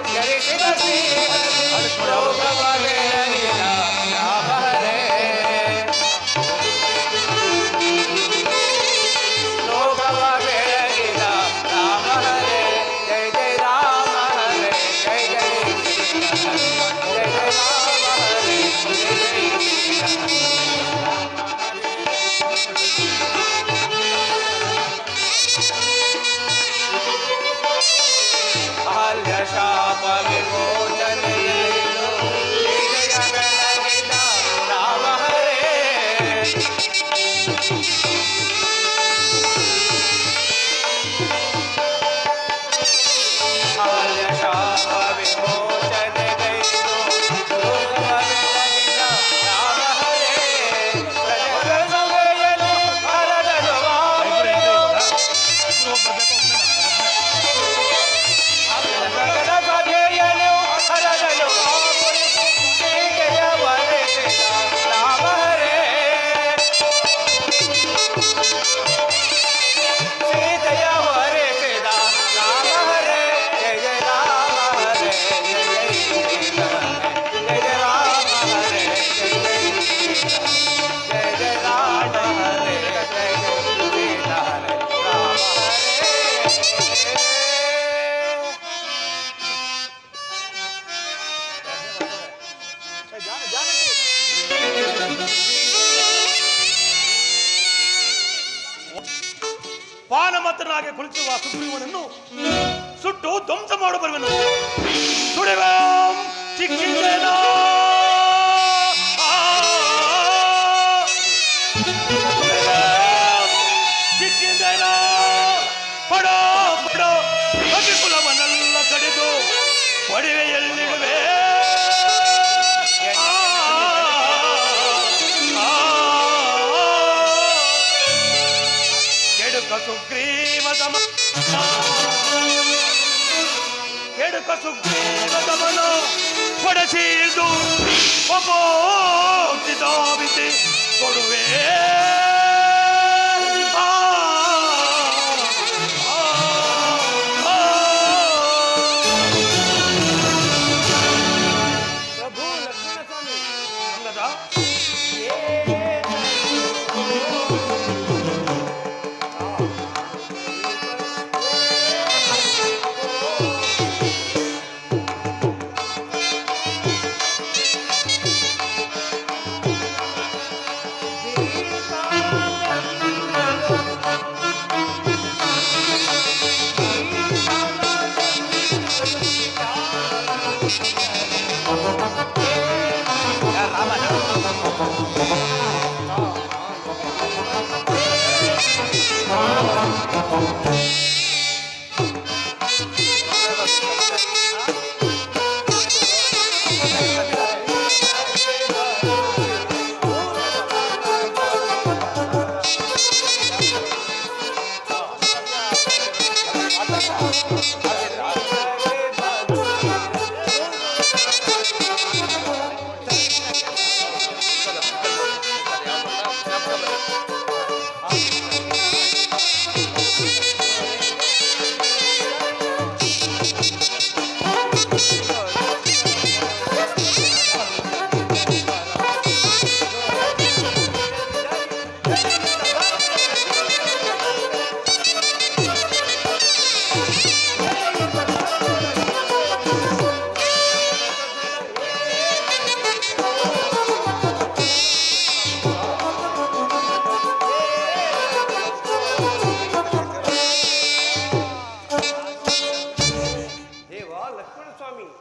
ಪಾನಮತ್ತನಾಗಿ ಕುಳಿತಿರುವ ಸುಗ್ರೀವನನ್ನು ಸುಟ್ಟು ಧ್ವಂಸ ಮಾಡು ಬರುವನು. ಸುಡಿವ ಚಿಕ್ಕಿಂದೇನ ಚಿಕ್ಕಿಂದೇನ ಪಡೋ ಪಡೋ ಕುಲವನ್ನೆಲ್ಲ ಕಡಿದು ಒಡವೆಯಲ್ಲಿಡುವೆ. ಕೆಡುಕ ಸುಗ್ರೀವದಮನ ಕೊಡಸೀದು ಒಪ್ಪೋಕ್ತಿದಾವಿತೆ ಕೊಡುವೆ. ಪ್ರಭು ಲಕ್ಷ್ಮಣ ಸ್ವಾಮಿ ಅಂಗದ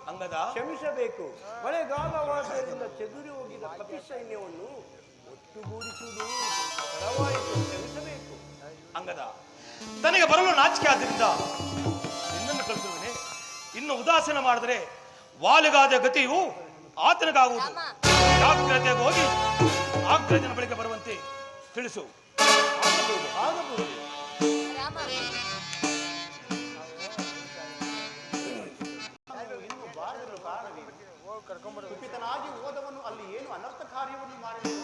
ಅಂಗದ ಕ್ಷಮಿಸಬೇಕು. ಮಳೆಗಾಲವಾದ್ದರಿಂದ ಚೆದುರಿ ಹೋಗಿದ ಕಪಿ ಸೈನ್ಯವನ್ನು ಒಟ್ಟುಗೂಡಿಸುವುದು ತಡವಾಯಿತು. ಕ್ಷಮಿಸಬೇಕು. ಅಂಗದ ತನಗೆ ಬರಲು ನಾಚಿಕೆ ಆದ್ದರಿಂದ ನಿನ್ನನ್ನು ಕಳಿಸುವನೆ. ಇನ್ನು ಉದಾಸೀನ ಮಾಡಿದರೆ ವಾಲಿಗಾದ ಗತಿಯು ಆತನಿಗಾಗುವುದು. ಜಾಗ್ರತೆಗೆ ಹೋಗಿ ಆಗ್ರಹದ ಬಳಿಕ ಬರುವಂತೆ ತಿಳಿಸು. ಆಗಬಹುದು. ರಾಮ ಇನ್ನು ಬಾರಲು ಕಾರಣವೇ? ಕುಪಿತನಾಗಿ ಹೋದವನು ಅಲ್ಲಿ ಏನು ಅನರ್ಥ ಕಾರ್ಯವನ್ನು ಮಾಡಿದನು?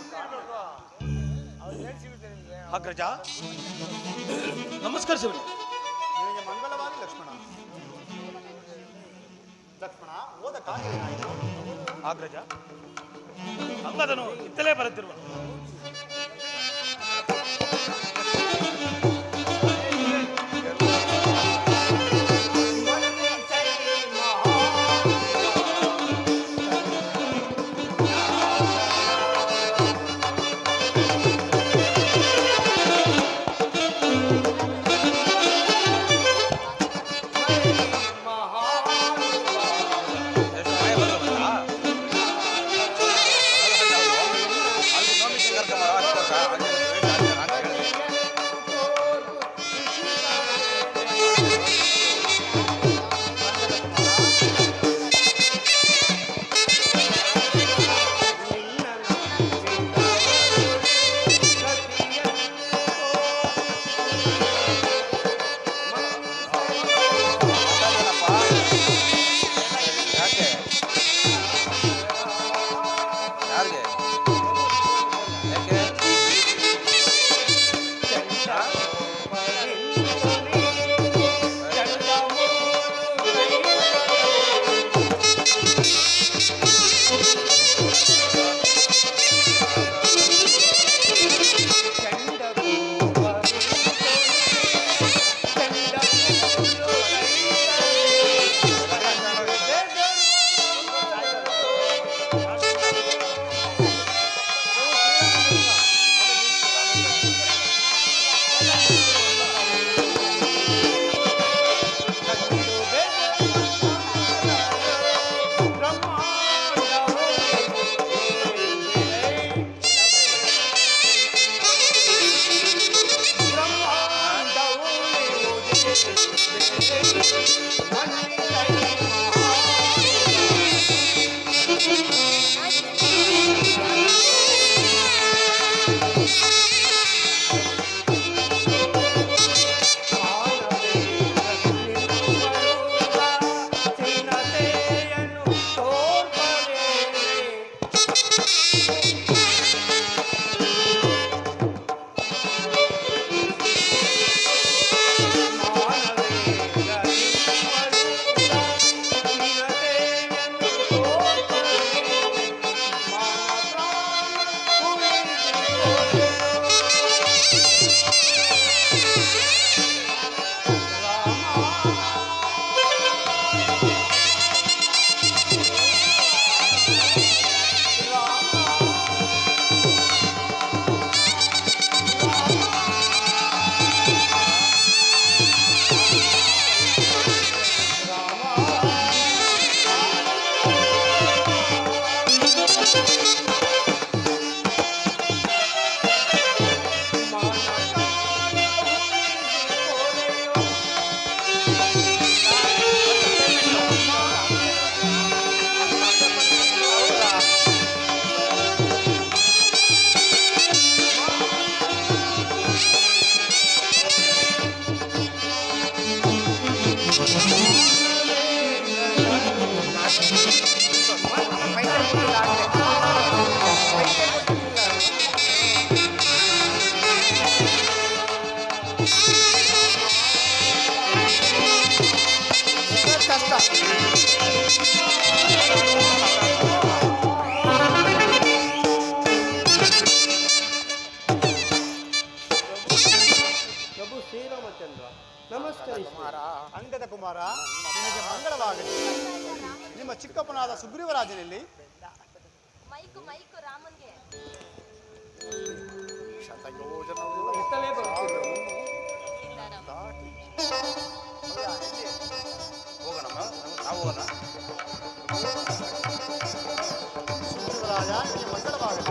ಅಗ್ರಜ ನಮಸ್ಕರಿಸುವನೆ. ನಿನಗೆ ಮಂಗಲವಾಗಿ ಲಕ್ಷ್ಮಣ. ಲಕ್ಷ್ಮಣ ಹೋದ ಕಾರ್ಯವೇನಾಯಿತು? ಅಗ್ರಜ ಅಂಗದನು ಇತ್ತಲೇ ಬರುತ್ತಿರುವ ಪ್ರಭು ಶ್ರೀರಾಮಚಂದ್ರ ನಮಸ್ಕರಿಸಿ. ಅಂಗದ ಕುಮಾರ, ನಿನಗೆ ಮಂಗಳವಾಗಲಿ. ನಿಮ್ಮ ಚಿಕ್ಕಪ್ಪನಾದ ಸುಗ್ರೀವರಾಜನಲ್ಲಿ ಮೈಕು ಮೈಕು ರಾಮನ್ಗೆ ಎತ್ತಲೇ ಬರುತ್ತಿದ್ದರು. ಹೋಗೋಣಮ್ಮ, ನಾವು ಹೋಗೋಣ. ಸುಗ್ರೀವರಾಜ ನಿನಗೆ ಮಂಗಳವಾಗಲಿ.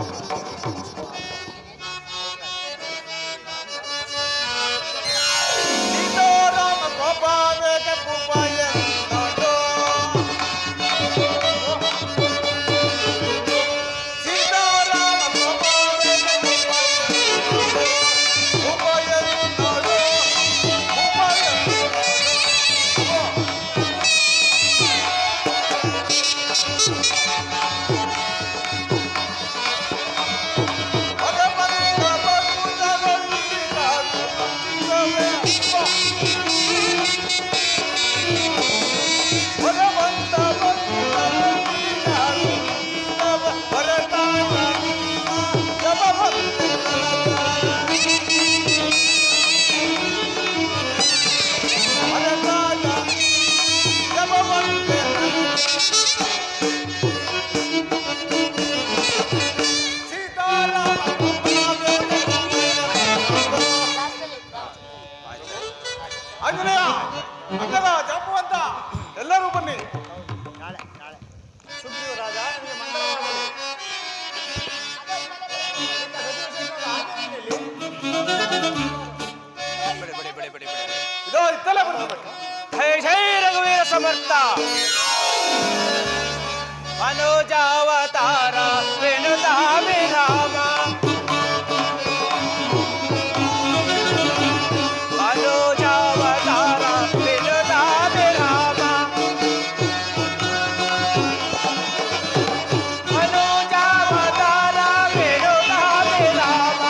ಆಂಜನೇಯ, ಅಂಗದ, ಜಾಂಬವಂತ, ಎಲ್ಲರೂ ಬನ್ನಿ. ಸುಗ್ರೀವರಾಜ ನಿನಗೆ ಮಂಗಳವಾಗಲಿ. ಇದೋ ಇತ್ತಲೇ ಬರಬೇಕು. ಜೈ ಜೈ ರಘುವೀರ ಸಮರ್ಥ ಮನೋಜಾವತಾರ ವೇಣುಧಾಮ ಮನೋಜಾವತಾರ ವೇಣುಧಾಮ ಮನೋಜಾವತಾರ ವೇಣುಧಾಮ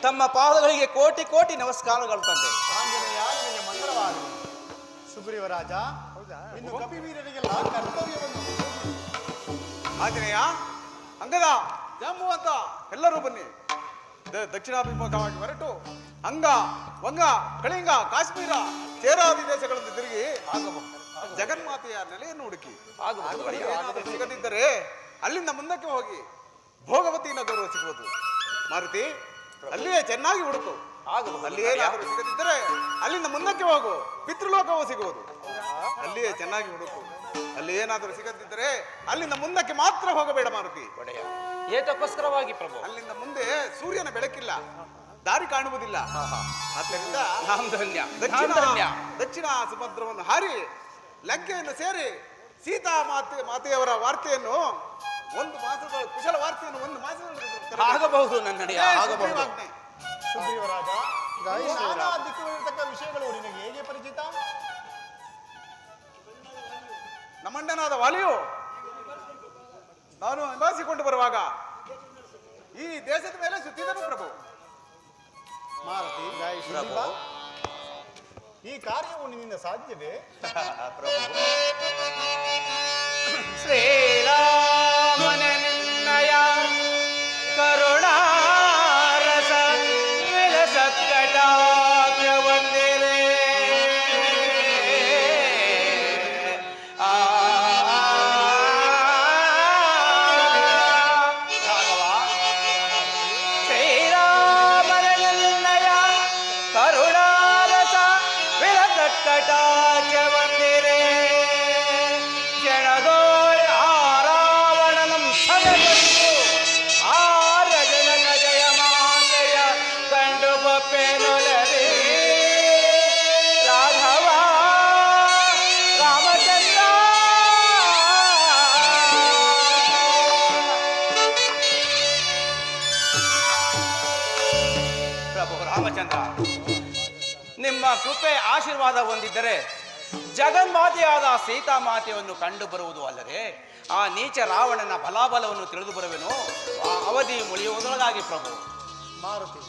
ತಮ್ಮ ಪಾದಗಳಿಗೆ ಕೋಟಿ ಕೋಟಿ ನಮಸ್ಕಾರಗಳು ತಂದೆ. ಆಂಜನೇಯ ನಿನಗೆ ಮಂಗಳವಾಗಲಿ. ಸುಗ್ರೀವ ರಾಜ, ಇನ್ನು ಕಪಿವೀರರಿಗೆಲ್ಲ ಕರ್ತವ್ಯವನ್ನು ಆಂಜನೇಯ, ಅಂಗದ, ಜಾಂಬುವಂತ ಎಲ್ಲರೂ ಬನ್ನಿ. ದಕ್ಷಿಣಾಭಿಮುಖವಾಗಿ ಹೊರಟು ಅಂಗ, ವಂಗ, ಕಳಿಂಗ, ಕಾಶ್ಮೀರ, ಚೇರಾದಿ ದೇಶಗಳನ್ನು ತಿರುಗಿ ಜಗನ್ಮಾತೆಯ ನೆಲೆಯನ್ನು ಹುಡುಕಿ ಏನಾದರೂ ಸಿಗದಿದ್ದರೆ ಅಲ್ಲಿಂದ ಮುಂದಕ್ಕೆ ಹೋಗಿ ಭೋಗವತಿ ನಗರವು ಸಿಗುವುದು. ಮಾರುತಿ, ಅಲ್ಲಿಯೇ ಚೆನ್ನಾಗಿ ಹುಡುಕು. ಅಲ್ಲಿ ಏನಾದರೂ ಸಿಗದಿದ್ದರೆ ಅಲ್ಲಿಂದ ಮುಂದಕ್ಕೆ ಹೋಗು, ಪಿತೃಲೋಕವು ಸಿಗುವುದು. ಅಲ್ಲಿಯೇ ಚೆನ್ನಾಗಿ ಹುಡುಕು. ಅಲ್ಲಿ ಏನಾದರೂ ಸಿಗದಿದ್ದರೆ ಅಲ್ಲಿಂದ ಮುಂದಕ್ಕೆ ಮಾತ್ರ ಹೋಗಬೇಡ ಮಾರುತಿ. ಏತಕ್ಕೋಸ್ಕರವಾಗಿ ಪ್ರಭು? ಅಲ್ಲಿಂದ ಮುಂದೆ ಸೂರ್ಯನ ಬೆಳಕಿಲ್ಲ, ದಾರಿ ಕಾಣುವುದಿಲ್ಲ. ಆದ್ದರಿಂದ ದಕ್ಷಿಣ ಸಮುದ್ರವನ್ನು ಹಾರಿ ಲಂಕೆಯನ್ನು ಸೇರಿ ಸೀತಾ ಮಾತೆಯವರ ವಾರ್ತೆಯನ್ನು ಒಂದು ಮಾಸದ ಕುಶಲ ವಾರ್ತೆಯನ್ನು ಒಂದು ಮಾಸದಲ್ಲಿ ಆಗಬಹುದು. ನನ್ನಡೆಯ ಆಗಬಹುದು. ಸುಗ್ರೀವರಾಜ, ಈ ನಾನಾ ದಿಕ್ಕುಗಳಿರತಕ್ಕ ವಿಷಯಗಳು ನಿನಗೆ ಹೇಗೆ ಪರಿಚಿತ? ನಮ್ಮಣ್ಣನಾದ ವಾಲಿಯು ನಾನು ನಿವಾಸಿಕೊಂಡು ಬರುವಾಗ ಈ ದೇಶದ ಮೇಲೆ ಸುತ್ತಿದನು ಪ್ರಭು. ಮಾರುತಿ, ಈ ಕಾರ್ಯವು ನಿನ್ನಿಂದ ಸಾಧ್ಯವೇ? ಶ್ರೀರಾಮನ ನಿನ್ನಯ ಕರುಣಾರಸ ವಿಲಸತ್ಕಟಾಕ್ಷ ವಂದಿರೆ. ಶ್ರೀರಾಮನ ನಿನ್ನಯ ಕರುಣಾರಸ ವಿಲಸತ್ಕಟಾಕ್ಷ ವಂದಿರೆ. ಕ್ಷಣದೋಳ್ ಆರಾವಣನಂ ಸದಗತ್ತು ಆ ರಜನಕ ಜಯ ಮಾತೆಯ ಕಂಡು ಬಪ್ಪೆನೊಲರಿ. ರಾಘವ ರಾಮಚಂದ್ರ ಪ್ರಭು ರಾಮಚಂದ್ರ, ನಿಮ್ಮ ಕೃಪೆ ಆಶೀರ್ವಾದ ಹೊಂದಿದ್ದರೆ ಜಗನ್ಮಾತೆಯಾದ ಸೀತಾಮಾತೆಯನ್ನು ಕಂಡು ಬರುವುದು ಅಲ್ಲದೆ ಆ ನೀಚ ರಾವಣನ ಬಲಾಬಲವನ್ನು ತಿಳಿದು ಬರುವೆನು. ಆ ಅವಧಿ ಮುಳಿಯುವುದರೊಳಗಾಗಿ ಪ್ರಭು. ಮಾರುತಿ,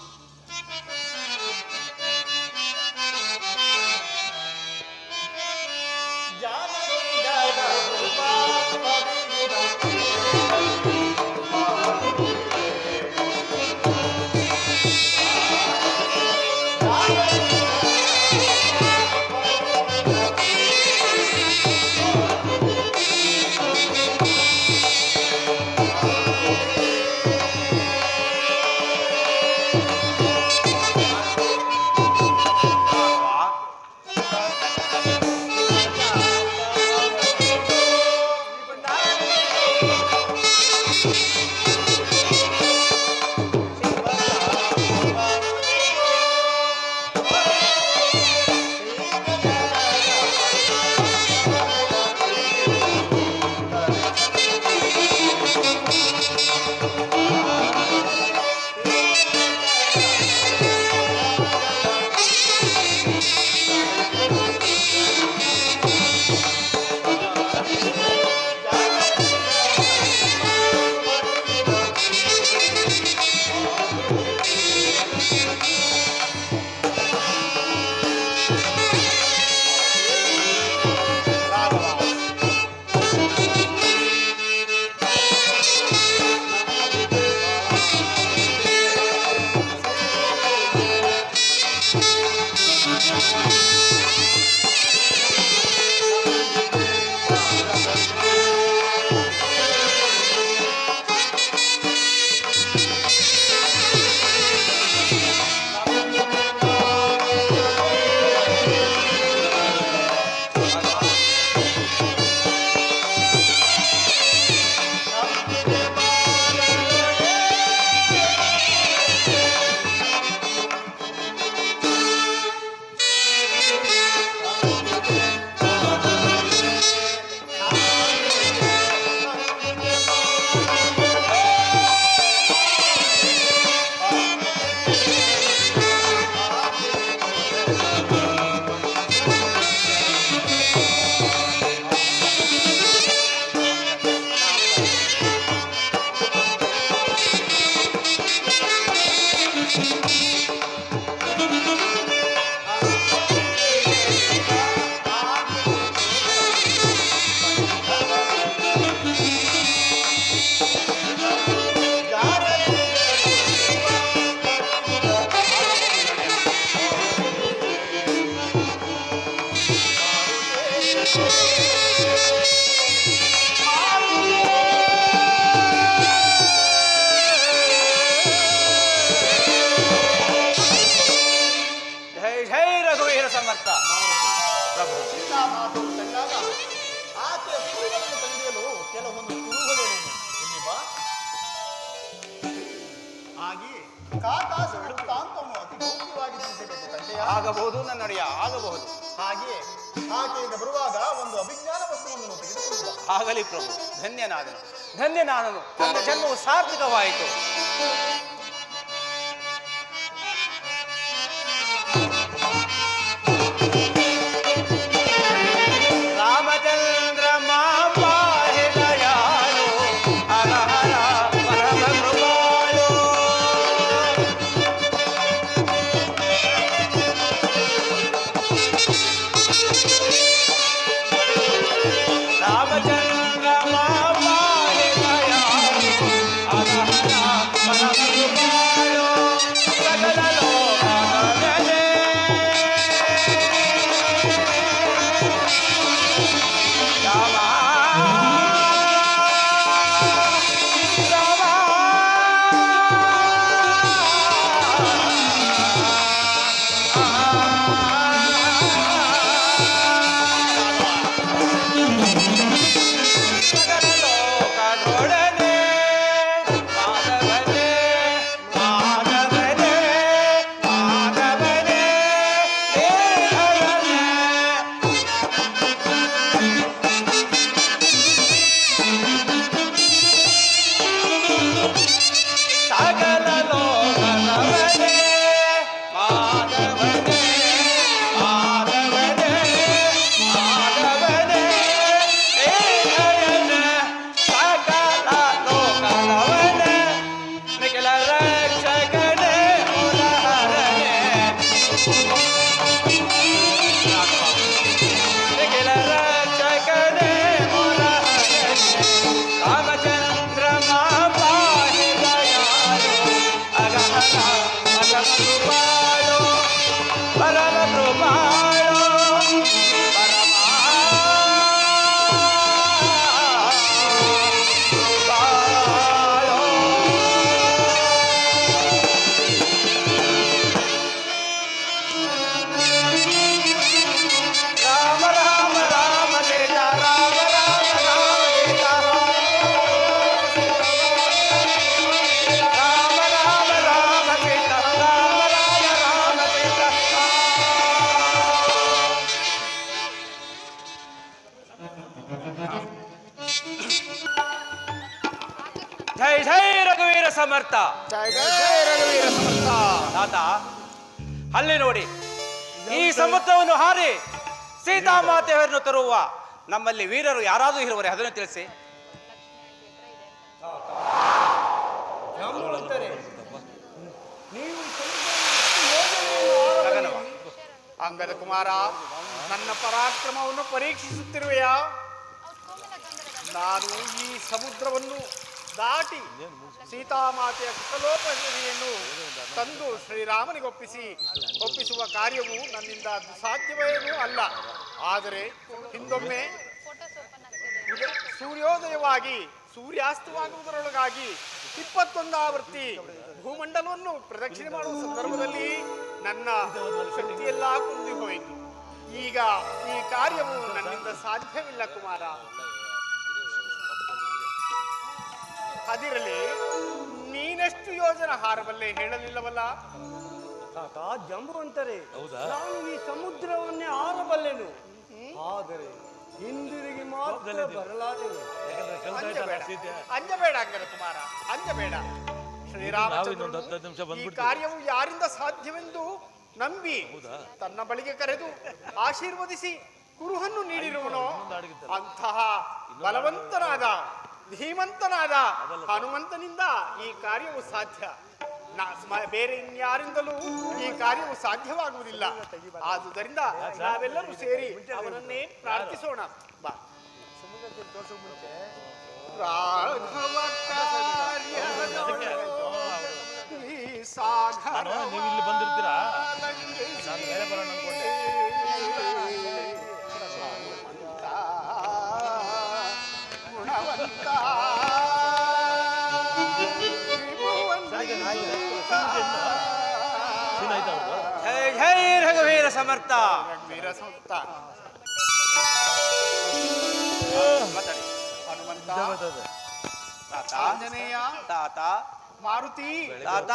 ಸಮರ್ಥ ಪ್ರಭು. ಸೀತಾಮಾತೆಯನ್ನು ಕಂಡಾಗ ಆಕೆಯ ಕುರುಗಳನ್ನು ಕಂಡಿಯಲು ಕೆಲವೊಂದು ಕುರುಹುಗಳೇನು ಇಲ್ಲಿ ಬಾ. ಹಾಗೆಯೇ ಕಾಕಾಸ ವೃತ್ತಾಂತವನ್ನು ಅತಿ ಗೌಪ್ಯವಾಗಿ ತಿಳಿಸಬೇಕು ತಂದೆಯ. ಆಗಬಹುದು ನನ್ನಡೆಯ, ಆಗಬಹುದು. ಹಾಗೆಯೇ ಆಕೆಯಿಂದ ಬರುವಾಗ ಒಂದು ಅಭಿಜ್ಞಾನ ವಸ್ತುವನ್ನು ತೆಗೆದುಕೊಳ್ಳುವ. ಆಗಲಿ ಪ್ರಭು, ಧನ್ಯನಾದನು ಧನ್ಯನಾದನು. ನನ್ನ ಜನ್ಮವು ಸಾರ್ಥಕವಾಯಿತು. ರಾಮಚಂದ್ರ ಮಾಂಬಾಹೆ ದಯಾಳು ಹರ ಹರ ಪರಮ ಕೃಪಾಳು. ರಾಮಚಂದ್ರ ಮಾಂಬಾಹೆ ದಯಾಳು ಹರ ಹರ ಪರಮ ಕೃಪಾಳು. ಸಕಲ ಲೋಕದೊಡೆದೆ ರಾಮ ರಾಮ ಸಕಲ ಲೋಕದೊಡನೆ ಮಾಧವನೇ ಮಾಧವನೇ ಮಾಧವನೇ ದೇಹಯನೇ. ಸಕಲ ಲೋಕದವನೇ ಮಾಧವನೇ ಮಾಧವನೇ ಮಾಧವನೇ ದೇಹಯನೇ. ಸಕಲ ಲೋಕದವನೇ ನಿಖಿಲ ರಕ್ಷಕನೇ ಮುರಹರನೇ. ನಿಖಿಲ ರಕ್ಷಕನೇ ಮುರಹರನೇ. ರಾಮಚಂದ್ರ ಮಾಂಬಾಹೆ ದಯಾಳು ಅಗಹನ ಪರಮ ಕೃಪಾಳು ಪರಮ ಕೃಪಾಳು ಪರಮ ಕೃಪಾಳು. ರಾಮ ರಾಮ ರಾಮ ಸೀತಾ ರಾಮ ರಾಮ ರಾಮ ಸೀತಾ ರಾಮ ರಾಮ ರಾಮ ಸೀತಾ ರಾಮ ರಾಮ ರಾಮ ಸೀತಾ. ಜೈ ಜೈ ರಘುವೀರ ಸಮರ್ಥ. ಜಯ ಜಯ ರಘುವೀರ ಸಮರ್ಥ. ತಾತ, ಅಲ್ಲಿ ನೋಡಿ, ಈ ಸಮುದ್ರವನ್ನು ಹಾರಿ ಸೀತಾಮಾತೆಯವರನ್ನು ತರುವ ನಮ್ಮಲ್ಲಿ ವೀರರು ಯಾರಾದರೂ ಇರುವರೆ ಅದನ್ನು ತಿಳಿಸಿ. ಜಾಂಬವಂತರೇ, ನೀವು ಗಗನವ. ಅಂಗದ ಕುಮಾರ, ನನ್ನ ಪರಾಕ್ರಮವನ್ನು ಪರೀಕ್ಷಿಸುತ್ತಿರುವೆಯಾ? ನಾನು ಈ ಸಮುದ್ರವನ್ನು ದಾಟಿ ಸೀತಾಮಾತೆಯ ಕುಶಲೋಪರಿಯನ್ನು ತಂದು ಒಪ್ಪಿಸುವ ಕಾರ್ಯವು ನನ್ನಿಂದ ಸಾಧ್ಯವೇನೂ ಅಲ್ಲ. ಆದರೆ ಹಿಂದೊಮ್ಮೆ ಸೂರ್ಯೋದಯವಾಗಿ ಸೂರ್ಯಾಸ್ತವಾಗುವುದರೊಳಗಾಗಿ 21 ಆವೃತ್ತಿ ಭೂಮಂಡಲವನ್ನು ಪ್ರದಕ್ಷಿಣೆ ಮಾಡುವ ಸಂದರ್ಭದಲ್ಲಿ ನನ್ನ ಶಕ್ತಿಯೆಲ್ಲ ಕುಂದಿ ಹೋಯಿತು. ಈಗ ಈ ಕಾರ್ಯವು ನನ್ನಿಂದ ಸಾಧ್ಯವಿಲ್ಲ ಕುಮಾರ. ಅದಿರಲಿ, ನೀನೆಷ್ಟು ಯೋಜನ ಹಾರಬಲ್ಲೆ ಹೇಳಲಿಲ್ಲವಲ್ಲ? ತಾತ ಜಾಂಬವಂತರೇ, ನಾನು ಈ ಸಮುದ್ರವನ್ನೇ ಆರಬಲ್ಲೆನು, ಆದರೆ ಹಿಂದಿರುಗಿ ಮಾತ್ರ ಬರಲಾರೆನು. ಅಂಜಬೇಡ ಅಂಗದ ಕುಮಾರ, ಅಂಜಬೇಡ. ಶ್ರೀರಾಮಚಂದ್ರ ಈ ಕಾರ್ಯವು ಯಾರಿಂದ ಸಾಧ್ಯವೆಂದು ನಂಬಿ ತನ್ನ ಬಳಿಗೆ ಕರೆದು ಆಶೀರ್ವದಿಸಿ ಕುರುಹನ್ನು ನೀಡಿರುವನೋ ಅಂತಹ ಬಲವಂತನಾದ ಧೀಮಂತನಾದ ಹನುಮಂತನಿಂದ ಈ ಕಾರ್ಯವು ಸಾಧ್ಯ. ಬೇರೆ ಇನ್ಯಾರಿಂದಲೂ ಈ ಕಾರ್ಯವು ಸಾಧ್ಯವಾಗುವುದಿಲ್ಲ. ಆದುದರಿಂದ ನಾವೆಲ್ಲರೂ ಸೇರಿ ಅವನನ್ನೇ ಪ್ರಾರ್ಥಿಸೋಣ. ಬಾ. ರಾಘವ ನೀವು ಇಲ್ಲಿ ಬಂದಿರ್ತೀರಾ? ನಾನು ಬೇರೆ ಬರೋಣ ಅನ್ಕೊಂಡೆ. ಗುಣವಂತ ಜೈ ಜೈ ರಘುವೀರ ರಘುವೀರ ಸಮರ್ಥ. ವೀರ ಸಮರ್ಥ. ಮಾತಾಡಿ. ಹನುಮಂತ, ತಾತ ಆಂಜನೇಯ, ತಾತ ಮಾರುತಿ, ತಾತ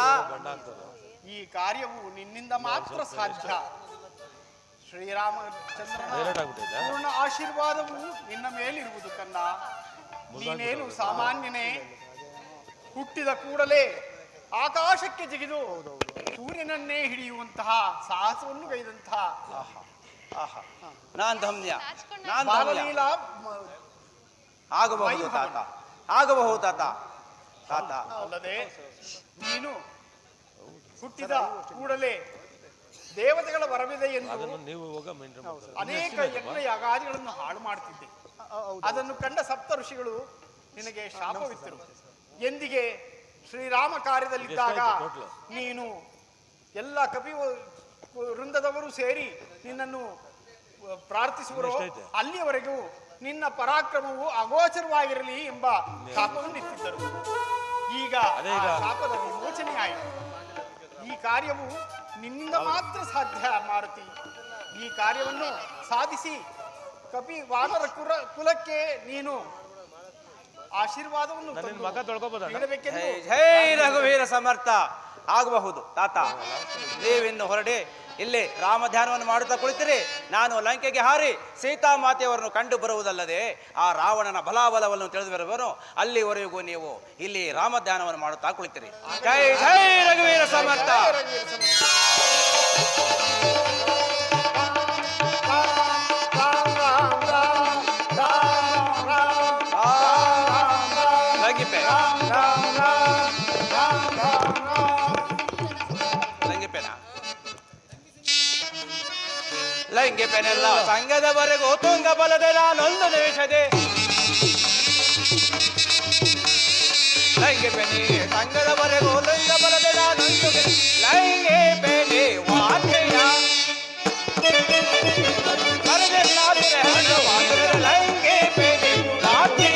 ಈ ಕಾರ್ಯವು ನಿನ್ನಿಂದ ಮಾತ್ರ ಸಾಧ್ಯ. ಶ್ರೀರಾಮಚಂದ್ರನ ಪೂರ್ಣ ಆಶೀರ್ವಾದವು ನಿನ್ನ ಮೇಲಿರುವುದು ಕನ್ನ. ನೀನೇನು ಸಾಮಾನ್ಯನೇ? ಹುಟ್ಟಿದ ಕೂಡಲೇ ಆಕಾಶಕ್ಕೆ ಜಿಗಿದು ಸೂರ್ಯನನ್ನೇ ಹಿಡಿಯುವಂತಹ ಸಾಹಸವನ್ನು ಗೈದಂತಹ ನಾನ್ ಧನ್ಯ, ನಾನ್ ಧನ್ಯ. ಬಾಲಲೀಲಾ ಆಗಬಹುದು ತಾತ, ಆಗಬಹುದು ತಾತ. ತಾತ ಅಲ್ಲದೆ ನೀನು ಹುಟ್ಟಿದ ಕೂಡಲೇ ದೇವತೆಗಳ ವರವಿದೆ ಎಂದು ಅನೇಕ ಯಜ್ಞ ಯಾಗಾದಿಗಳನ್ನು ಹಾಳು ಮಾಡ್ತಿದ್ದೆ. ಅದನ್ನು ಕಂಡ ಸಪ್ತ ಋಷಿಗಳು ನಿನಗೆ ಶಾಪವಿತ್ತರು. ಎಂದಿಗೆ ಶ್ರೀರಾಮ ಕಾರ್ಯದಲ್ಲಿದ್ದಾಗ ನೀನು ಎಲ್ಲ ಕಪಿ ವೃಂದದವರು ಸೇರಿ ನಿನ್ನನ್ನು ಪ್ರಾರ್ಥಿಸುವರೋ ಅಲ್ಲಿಯವರೆಗೂ ನಿನ್ನ ಪರಾಕ್ರಮವು ಅಗೋಚರವಾಗಿರಲಿ ಎಂಬ ಶಾಪವನ್ನು ಇಟ್ಟಿದ್ದರು. ಈಗ ಆ ಶಾಪದ ವಿಮೋಚನೆ ಆಯಿತು. ಈ ಕಾರ್ಯವು ನಿನ್ನಿಂದ ಮಾತ್ರ ಸಾಧ್ಯ ಮಾರುತಿ. ಈ ಕಾರ್ಯವನ್ನು ಸಾಧಿಸಿ ಕಪಿ ವಾನರ ಕುಲಕ್ಕೆ ನೀನು ಆಶೀರ್ವಾದವನ್ನು ನೀಡಬೇಕೆಂದು. ಜೈ ರಘುವೀರ ಸಮರ್ಥ. ಆಗಬಹುದು ತಾತ. ನೀವಿನ್ನು ಹೊರಡೆ ಇಲ್ಲಿ ರಾಮ ಧ್ಯಾನವನ್ನು ಮಾಡುತ್ತಾ ಕುಳಿತಿರಿ. ನಾನು ಲಂಕೆಗೆ ಹಾರಿ ಸೀತಾಮಾತೆಯವರನ್ನು ಕಂಡು ಬರುವುದಲ್ಲದೆ ಆ ರಾವಣನ ಬಲಾಬಲವನ್ನು ತಿಳಿದು ಬರುವನು. ಅಲ್ಲಿವರೆಗೂ ನೀವು ಇಲ್ಲಿ ರಾಮ ಧ್ಯಾನವನ್ನು ಮಾಡುತ್ತಾ ಕುಳಿತಿರಿ. ಜೈ ಜೈ ರಘುವೀರ ಸಮರ್ಥ. ಲಂಗೆ ಪೆನೆಲ್ಲ ಸಂಘದವರೆಗೂ ತುಂಗ ಬಲದೆ ನಾನೊಂದು ನಿಮಿಷದೆ. ಲಂಗೆ ಪೆನೆ ಸಂಘದವರೆಗೂ ತುಂಗ ಬಲದೆ ನಾನೊಂದು ಲಂಗೆ ಪೆನೆ ವಾದ್ಯ ಲಂಗೆ ಪೆನೆ ವಾದ್ಯ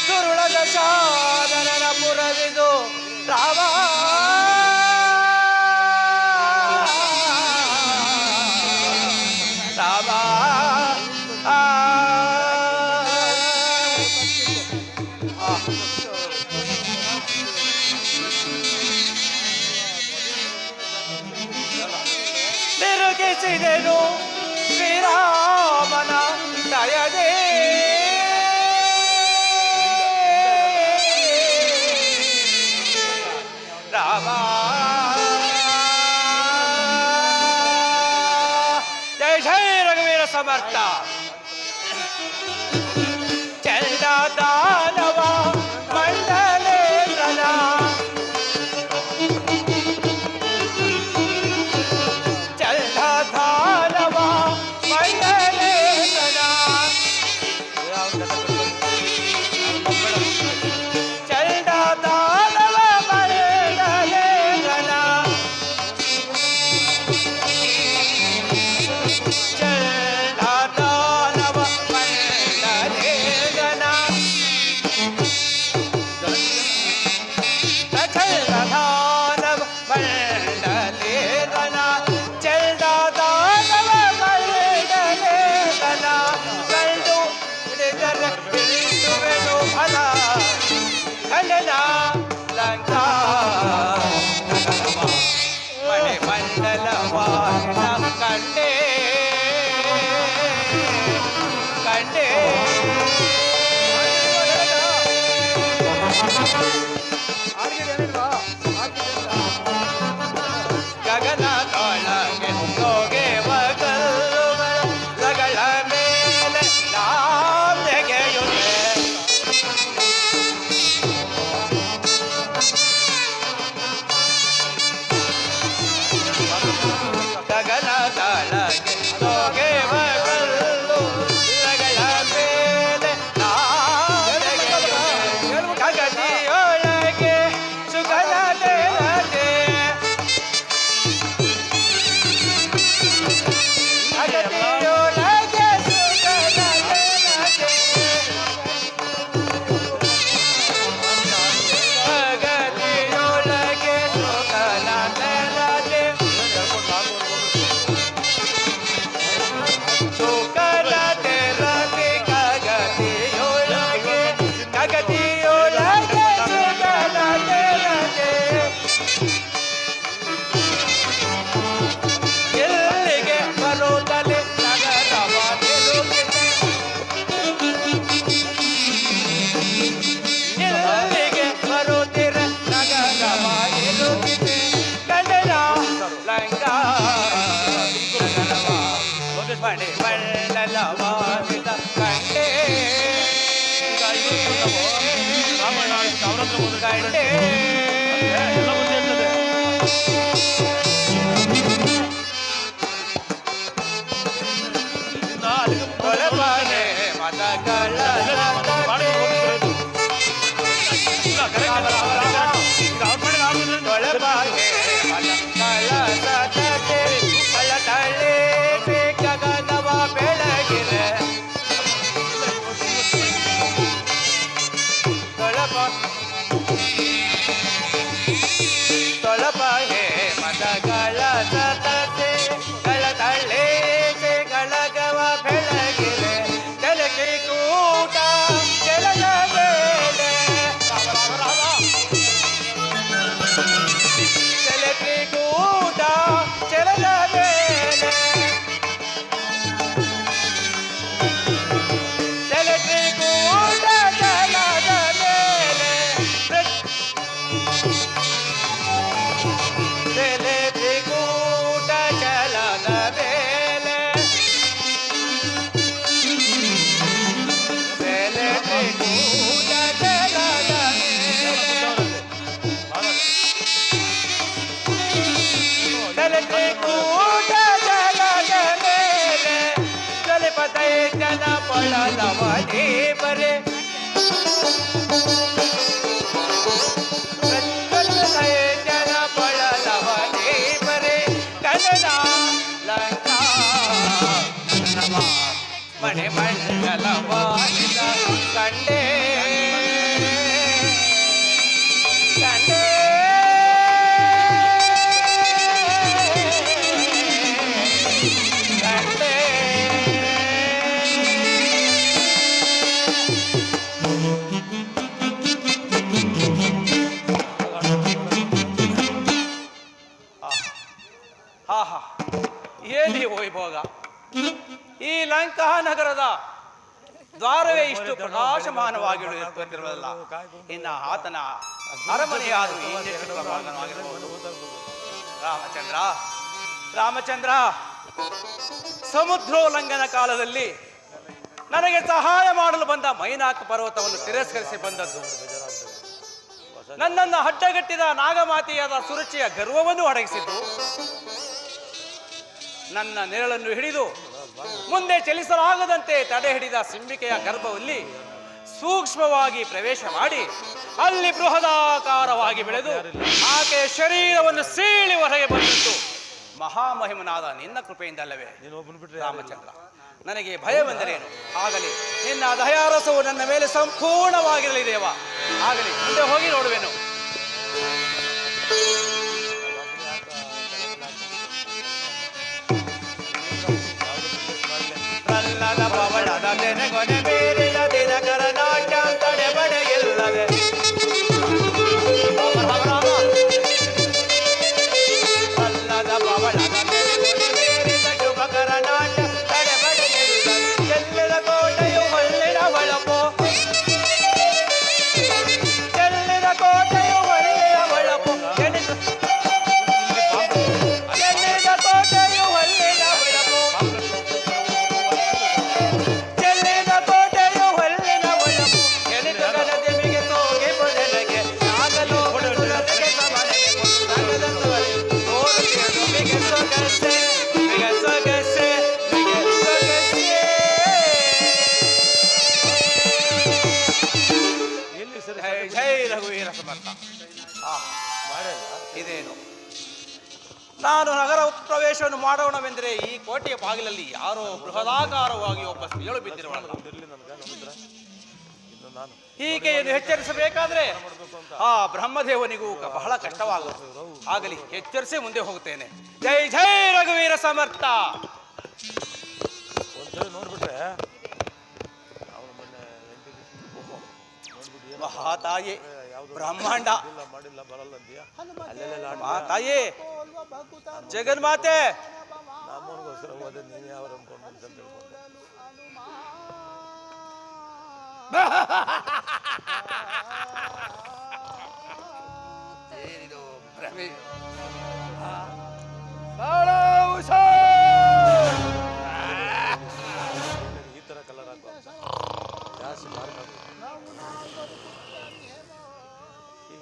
ಸುರುಳದ ಶಾದನ ಪುರವಿದು ರಾಮ ರಾಮ ತಿರುಗಿಸಿದೆನು ಶ್ರೀರಾಮನ ದಯದೇ ರಾಮ. ಜೈ ಜೈ ರಘುವೀರ ಸಮರ್ಥ. ಚಂಡ ದಾನವ ಮಂಡಲೇಂದ್ರನ ಚಂಡ ದಾನವ ಮಂಡಲೇಂದ್ರನ ಚಂಡ ದಾನವ ಮಂಡಲೇಂದ್ರನ ಚಂಡ ದಾನವ ಮಂಡಲೇಂದ್ರನ ಕಂಡೆ ಎಲ್ಲ ಮುಂದೆ ಇರ್ತದೆ. ಇನ್ನ ಅಲ್ಲಿಗೆ ಮುಂದೆ ಕೊಳಬಾನೆ ಮದಗಳ ಮಾಡಿ ಹೋಗಿದ್ರು. ಇಲ್ಲ, correct ಅಲ್ಲ. ಈಗ ಅವ್ರು ಮಾಡಿದ ಆಗುದಿಲ್ಲ. ಕೊಳಬಾನೆ ಮದಗಳ ಸತತೆ ಕಳತಳೆ ಗಗನವ ಬೆಳಗಿರೆ ತೊಳಪ ಹೇ ಮದಗಳ ಸತತೆ ಕಳತಳೆ ಗಳಗವ ಬೆಳಗಿರೆ ಜಲಕೆ ಕೂಟ ಜಲದ ಬೇಳೆ ಜಲಕೆ ಕೂಟ ಜಲದ ಬೇಳೆ ಜಲಕೆ ಕೂಟ ಜಲದ ಮೇಲೆ ಜಲಕೆ ಕೂಟ ಜಲದ ಮೇಲೆ ಜಲಕೆ ಕೂಟ ಜಲದ ಮೇಲೆ ಜಲಕೆ ಕೂಟ ಜಲದ ಮೇಲೆ ಜಲಪತೈ ಜನ ಪಳಲವನೇ ಬರೆ ಜಲಪತೈ ಜನ ಪಳಲವನೇ ಬರೆ ಕನ್ನಡ ಲಂಕಾ ಮಣೆ ಮಂಡಲವಾದ ಕಂಡೆ ಕಂಡೆ ಕಂಡೆ ಆಹಾ ಏನಿ ವೈಭೋಗ! ಈ ಲಂಕಾ ನಗರದ ದ್ವಾರವೇ ಇಷ್ಟು ಪ್ರಕಾಶಮಾನವಾಗಿರುವುದಿಲ್ಲ, ಇನ್ನ ಆತನ ಅರಮನೆಯಾದರೂ ಇನ್ನೆಷ್ಟು ಪ್ರಭಾವವಾಗಿರಬಹುದು. ರಾಮಚಂದ್ರ ರಾಮಚಂದ್ರ, ಸಮುದ್ರೋಲ್ಲಂಘನ ಕಾಲದಲ್ಲಿ ನನಗೆ ಸಹಾಯ ಮಾಡಲು ಬಂದ ಮೈನಾಕ ಪರ್ವತವನ್ನು ತಿರಸ್ಕರಿಸಿ ಬಂದದ್ದು, ನನ್ನನ್ನು ಅಡ್ಡಗಟ್ಟಿದ ನಾಗಮಾತೆಯಾದ ಸುರುಚಿಯ ಗರ್ವವನ್ನು ಅಡಗಿಸಿದ್ದು, ನನ್ನ ನೆರಳನ್ನು ಹಿಡಿದು ಮುಂದೆ ಚಲಿಸಲಾಗದಂತೆ ತಡೆ ಹಿಡಿದ ಸಿಂಬಿಕೆಯ ಗರ್ಭದಲ್ಲಿ ಸೂಕ್ಷ್ಮವಾಗಿ ಪ್ರವೇಶ ಮಾಡಿ ಅಲ್ಲಿ ಬೃಹದಾಕಾರವಾಗಿ ಬೆಳೆದು ಆಕೆಯ ಶರೀರವನ್ನು ಸೀಳಿ ಹೊರಗೆ ಬಂದಿತ್ತು ಮಹಾಮಹಿಮನಾದ ನಿನ್ನ ಕೃಪೆಯಿಂದಲ್ಲವೇ ರಾಮಚಂದ್ರ. ನನಗೆ ಭಯವೆಂದರೇನು? ಆಗಲಿ, ನಿನ್ನ ದಯಾರಸವು ನನ್ನ ಮೇಲೆ ಸಂಪೂರ್ಣವಾಗಿರಲಿ ದೇವ. ಆಗಲಿ, ಮುಂದೆ ಹೋಗಿ ನೋಡುವೆನು. ಪ್ರಹ್ಲಾದ ಪವಳದ ತೆನೆಗೊನೆ ಮೀರಿದ ದಿನಕರ ನಾಟ್ಯ ತಡೆಬಡೆ ಇಲ್ಲದೆ ಪ್ರಹ್ಲಾದ ಪವಳದ ತೆನೆಗೊನೆ ಮೀರಿದ ಶುಭಕರ ನಾಟ್ಯ ತಡೆಬಡೆ ಇಲ್ಲದೆ ಚೆಲ್ಲದ ಕೋಟೆಯು ಹೊಳ್ಳಿನ ಒಳಪೋ ಚೆಲ್ಲಿದ ಕೋಟೆಯು ಹೊಳ್ಳಿನ ಒಳಪೋ ಚೆಲ್ಲಿದ ಕೋಟೆಯು ಹೊಳ್ಳಿನ ಒಳಪೋ ಚೆಲ್ಲಿದ ಕೋಟೆಯು ಹೊಳ್ಳಿನ ಒಳಪು ಎನಿತು ಗಣತಿಮಿಗೆ ತೋಗೆ ಬದಲಿಗೆ ಆಗಲು ಹುಡುಗರಿಗೆ ಸಮನೆಗೆ ನಗದಂತವರೆ ತೋರುತ್ತಿಯದು ಮಿಗೆ ಸೊಗಸೆ ಮಿಗೆ ಸೊಗಸೆ ಮಿಗೆ ಸೊಗಸೆ. ಜೈ ಜೈ ರಘುವೀರ ಸಮರ್ಥ. ಇದೇನು, ನಾನು ನಗರ ಪ್ರವೇಶವನ್ನು ಮಾಡೋಣವೆಂದರೆ ಈ ಕೋಟೆಯ ಬಾಗಿಲಲ್ಲಿ ಯಾರೋ ಬೃಹದಾಕಾರವಾಗಿ ಒಬ್ಬ ಸ್ತ್ರೀಯಳು ಬಿದ್ದಿರುವಲ್ಲ. ಈಕೆಯನ್ನು ಎಚ್ಚರಿಸಬೇಕಾದ್ರೆ ಆ ಬ್ರಹ್ಮದೇವನಿಗೂ ಬಹಳ ಕಷ್ಟವಾಗುವುದು. ಆಗಲಿ, ಎಚ್ಚರಿಸಿ ಮುಂದೆ ಹೋಗುತ್ತೇನೆ. ಜೈ ಜೈ ರಘುವೀರ ಸಮರ್ಥ. ನೋಡ್ಬಿಟ್ರೆ ಮಹಾತಾಯೇ ಬ್ರಹ್ಮಾಂಡ ಮಾಡಿಲ್ಲ ಬರಲ್ಲ ಅಂತೀಯ. ಮಾತಾಯೇ ಜಗನ್ಮಾತೆ, ನಮ್ಮನಿಗೋಸ್ಕರ ಹೋದೆ, ನೀನು ಯಾರು ಅನ್ಕೊಂಡು ಅಂತ ತಿಳ್ಕೊಂಡೆ. ಏನಿದು ಭ್ರಮೆ? ಈ ತರ ಕಲರ್ ಹಾಕುವ ಜಾಸ್ತಿ ಮಾರ್ಕ್ ಹಾಕು. ಈ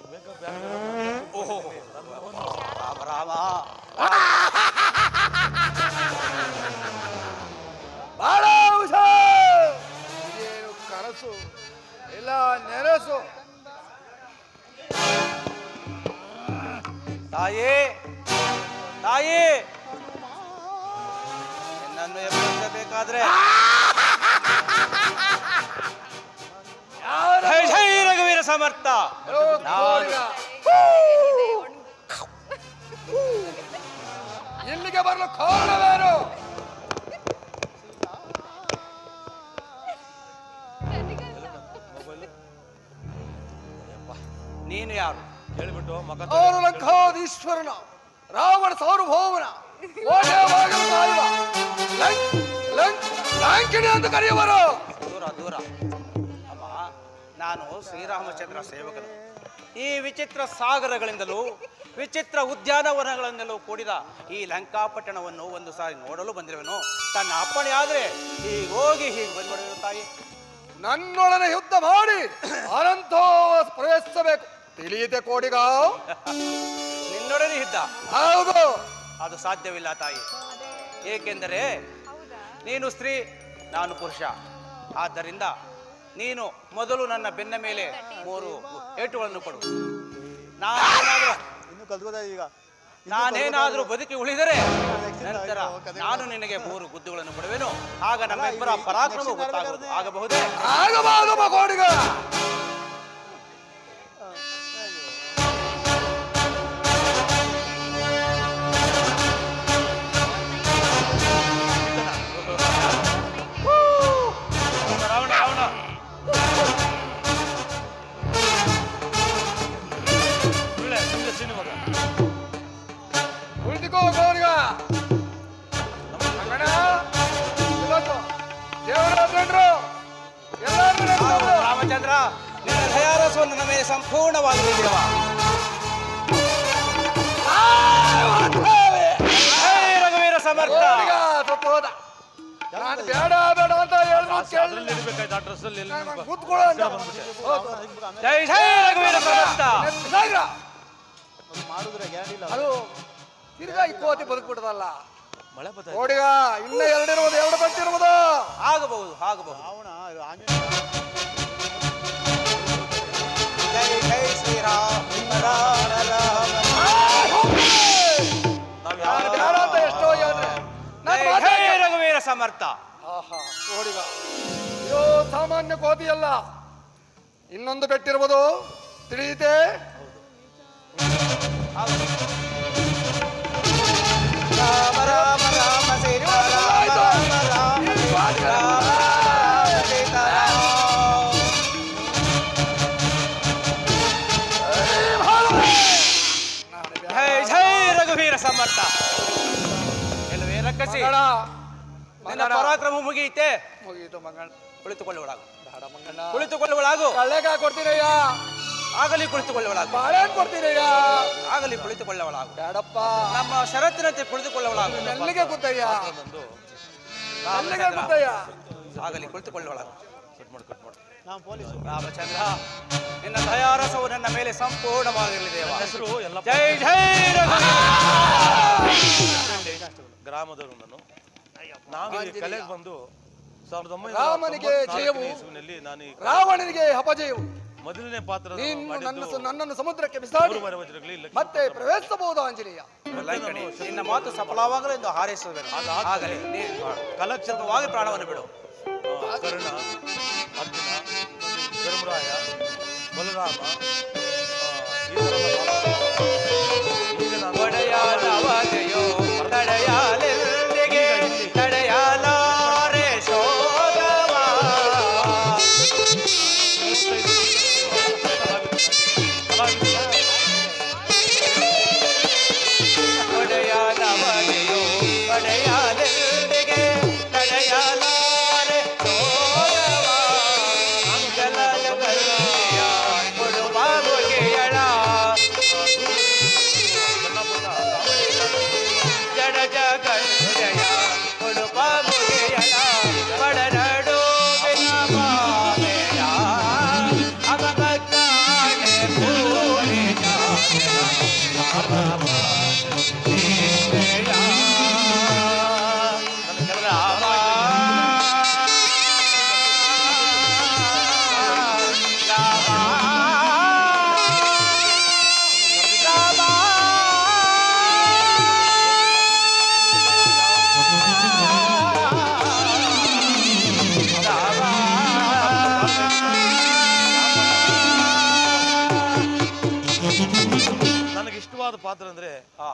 ತಾಯೇ ತಾಯೇ, ನಿನ್ನನ್ನು ಎಬ್ಬರಿಸಬೇಕಾದ್ರೆ ಜೈ ಜೈ ರಘುವೀರ ಸಮರ್ಥ. ಇಲ್ಲಿಗೆ ಬರಲು ಕಾರಣವೇನು? ನೀನು ಯಾರು? ಹೇಳ್ಬಿಟ್ಟು ಮಗ ಅವನು ಲಂಕಾಧೀಶ್ವರನ ರಾವಣ ಸಾರ್ವಭೌಮನ ಲಂಕಿಣಿ ಅಂತ ಕರೆಯುವರು. ದೂರ ದೂರ. ಅಮ್ಮ, ನಾನು ಶ್ರೀರಾಮಚಂದ್ರ ಸೇವಕನು. ಈ ವಿಚಿತ್ರ ಸಾಗರಗಳಿಂದಲೂ ವಿಚಿತ್ರ ಉದ್ಯಾನವನಗಳಿಂದಲೂ ಕೂಡಿದ ಈ ಲಂಕಾಪಟ್ಟಣವನ್ನು ಒಂದು ಸಾರಿ ನೋಡಲು ಬಂದಿರುವನು. ತನ್ನ ಅಪ್ಪಣೆ ಆದ್ರೆ ಹೀಗೆ ಹೋಗಿ ಹೀಗೆ ಬಂದ್ಬಿಡುವ ತಾಯಿ. ನನ್ನೊಡನೆ ಯುದ್ಧ ಮಾಡಿ ಅನಂತ ಪ್ರವೇಶಿಸಬೇಕು ತಿಳಿಯಿತೆ ಕೋಡಿಗ. ನಿನ್ನೊಡನೆ ಯುದ್ಧ? ಹೌದು. ಅದು ಸಾಧ್ಯವಿಲ್ಲ ತಾಯಿ. ಏಕೆಂದರೆ ನೀನು ಸ್ತ್ರೀ, ನಾನು ಪುರುಷ. ಆದ್ದರಿಂದ ನೀನು ಮೊದಲು ನನ್ನ ಬೆನ್ನ ಮೇಲೆ 3 ಏಟುಗಳನ್ನು ಕೊಡು. ನಾನೇನಾದ್ರೂ ಬದುಕಿ ಉಳಿದರೆ ನಂತರ ನಾನು ನಿನಗೆ 3 ಗುದ್ದುಗಳನ್ನು ಕೊಡುವೆನು. ಆಗ ನಮ್ಮಿಬ್ಬರ ಪರಾಕ್ರಮ ಆಗಬಹುದೇ? ಕೋಡಿಗ. ರಾವಣ ರಾವಣ ಒಳ್ಳೆ ನಿಮ್ಗೆ ಸೀನು ಮಗ. ಕುಳಿತುಕೋ ಕೋಡಿಗ. ರಾಮಚಂದ್ರ, ನಿನ್ನ ದಯಾರಸವನ್ನು ನನ್ನ ಮೇಲೆ ಸಂಪೂರ್ಣವಾಗಿ ನೀಡಿದವ. ರಘುವೀರ ಸಮರ್ಥ. ನಾನು ಬೇಡ ಬೇಡ ಅಂತ ಅದ್ರಲ್ಲಿ ಇರ್ಬೇಕಾಯ್ತು, ಆ ಡ್ರೆಸ್ ಅಲ್ಲಿ ಜೈ ಜೈ ರಘುವೀರ ಸಮರ್ಥ. ಮಾಡಿದ್ರೆ ಗ್ಯಾರಂಟಿ ಇಲ್ಲ. ಅದು ತಿರ್ಗಾ ಇಕ್ಕೋತಿ ಬದುಕ್ಬಿಟ್ಟದಲ್ಲ ಮಳೆ ಬತ್ತ. ಕೋಡಿಗ. ಇನ್ನ 2 ಇರ್ಬೋದು, 2 ಬಂತಿರ್ಬೋದು. ಆಗಬಹುದು ಆಗಬಹುದು. ರಾವಣ ಆಂಜನೇಯ. ಜೈ ಜೈ ಶ್ರೀರಾಮ ರಾಮ ರಾಮ. ನಾನು ಬೇಡ ಅಂತ ಎಷ್ಟೋ ಹೇಳಿದ್ರೆ ಜೈ ಜೈ ರಘುವೀರ ಸಮರ್ಥ. ಕೋಡಿಗ, ಇದು ಸಾಮಾನ್ಯ ಕೋತಿ ಅಲ್ಲ, ಇನ್ನೊಂದು ಬೆಟ್ಟಿರ್ಬೋದು ತಿಳಿಯುತ್ತೆ. ರಾಮ ರಾಮ ರಾಮ ಸೀತಾರಾಮ ರಾಮ ರಾಮ ರಾಮ ಸೀತಾರಾಮ. ಜೈ ಜೈ ರಘುವೀರ ಸಮರ್ಥ. ಎಲ್ಲವೇ ರಕ್ಕಸಿ, ನಿನ್ನ ಪರಾಕ್ರಮ ಮುಗಿಯಿತೆ. ಮುಗಿಯಿತು ಮಂಗಣ್ಣ. ಕುಳಿತುಕೊಳ್ಳುವಳಾಗು. ಬೇಡ ಮಂಗಣ್ಣ. ಕುಳಿತುಕೊಳ್ಳುವಳಾಗು. ಕಳ್ಳೆಕಾಯಿ ಕೊಡ್ತೀರಯ್ಯ. ಆಗಲಿ ಕುಳಿತುಕೊಳ್ಳುವಳಾಗು. ಬಾಳೆಹಣ್ಣು ಕೊಡ್ತೀರಯ್ಯ. ಆಗಲಿ ಕುಳಿತುಕೊಳ್ಳುವಳಾಗು. ಬೇಡಪ್ಪ. ನಮ್ಮ ಷರತ್ತಿನಂತೆ ಕುಳಿತುಕೊಳ್ಳುವಳಾಗು. ಎಲ್ಲಿಗೆ ಕೂತಯ್ಯ? ಎಲ್ಲಿಗೆ ಕೂತಯ್ಯ? ಆಗಲಿ ಕುಳಿತುಕೊಳ್ಳುವಳಾಗು. ನಾವು ಪೊಲೀಸ್. ರಾಮಚಂದ್ರ, ನಿನ್ನ ದಯಾರಸವು ನನ್ನ ಮೇಲೆ ಸಂಪೂರ್ಣವಾಗಿರಲಿ ದೇವ. ಹೆಸರು ಎಲ್ಲ ಜೈ ಜೈ ಗ್ರಾಮದವರು. ನಾನು ಈ ಕಲೆಗೆ ಬಂದು ರಾಮನಿಗೆ ಜಯವು, 1994 ಇಸ್ವಿನಲ್ಲಿ ನಾನು ರಾವಣನಿಗೆ ಅಪಜಯವು. ಮೊದಲನೇ ಪಾತ್ರ ನನ್ನನ್ನು ಸಮುದ್ರಕ್ಕೆ ಬಿಸಾಡಿ ಮತ್ತೆ ಪ್ರವೇಶಿಸಬಹುದು ಆಂಜನೇಯ. ನಿನ್ನ ಮಾತು ಸಫಲವಾಗಲು ಎಂದು ಹಾರೈಸುವೆನು. ಆಗಲಿ, ಕಲಕ್ಷಣವಾಗಿ ಪ್ರಾಣವನ್ನು ಬಿಡು. ಕರ್ಣ, ಅರ್ಜುನ, ಧರ್ಮರಾಯ, ಬಲರಾಮ, ಒಡೆಯಾದವದೆಯೋ ತಡೆಯಾಲೆಂದಿಗೆ ತಡೆಯಲಾರೆ ಶೋಧವ. ಒಡೆಯಾದವದೆಯೋ ತಡೆಯಾಲೆಂದಿಗೆ ತಡೆಯಲಾರೆ ಶೋಧವ. ಮಂಗಲ ಜಗಲ್ಯ ಕೊಡುವ ಬಗೆಯಳ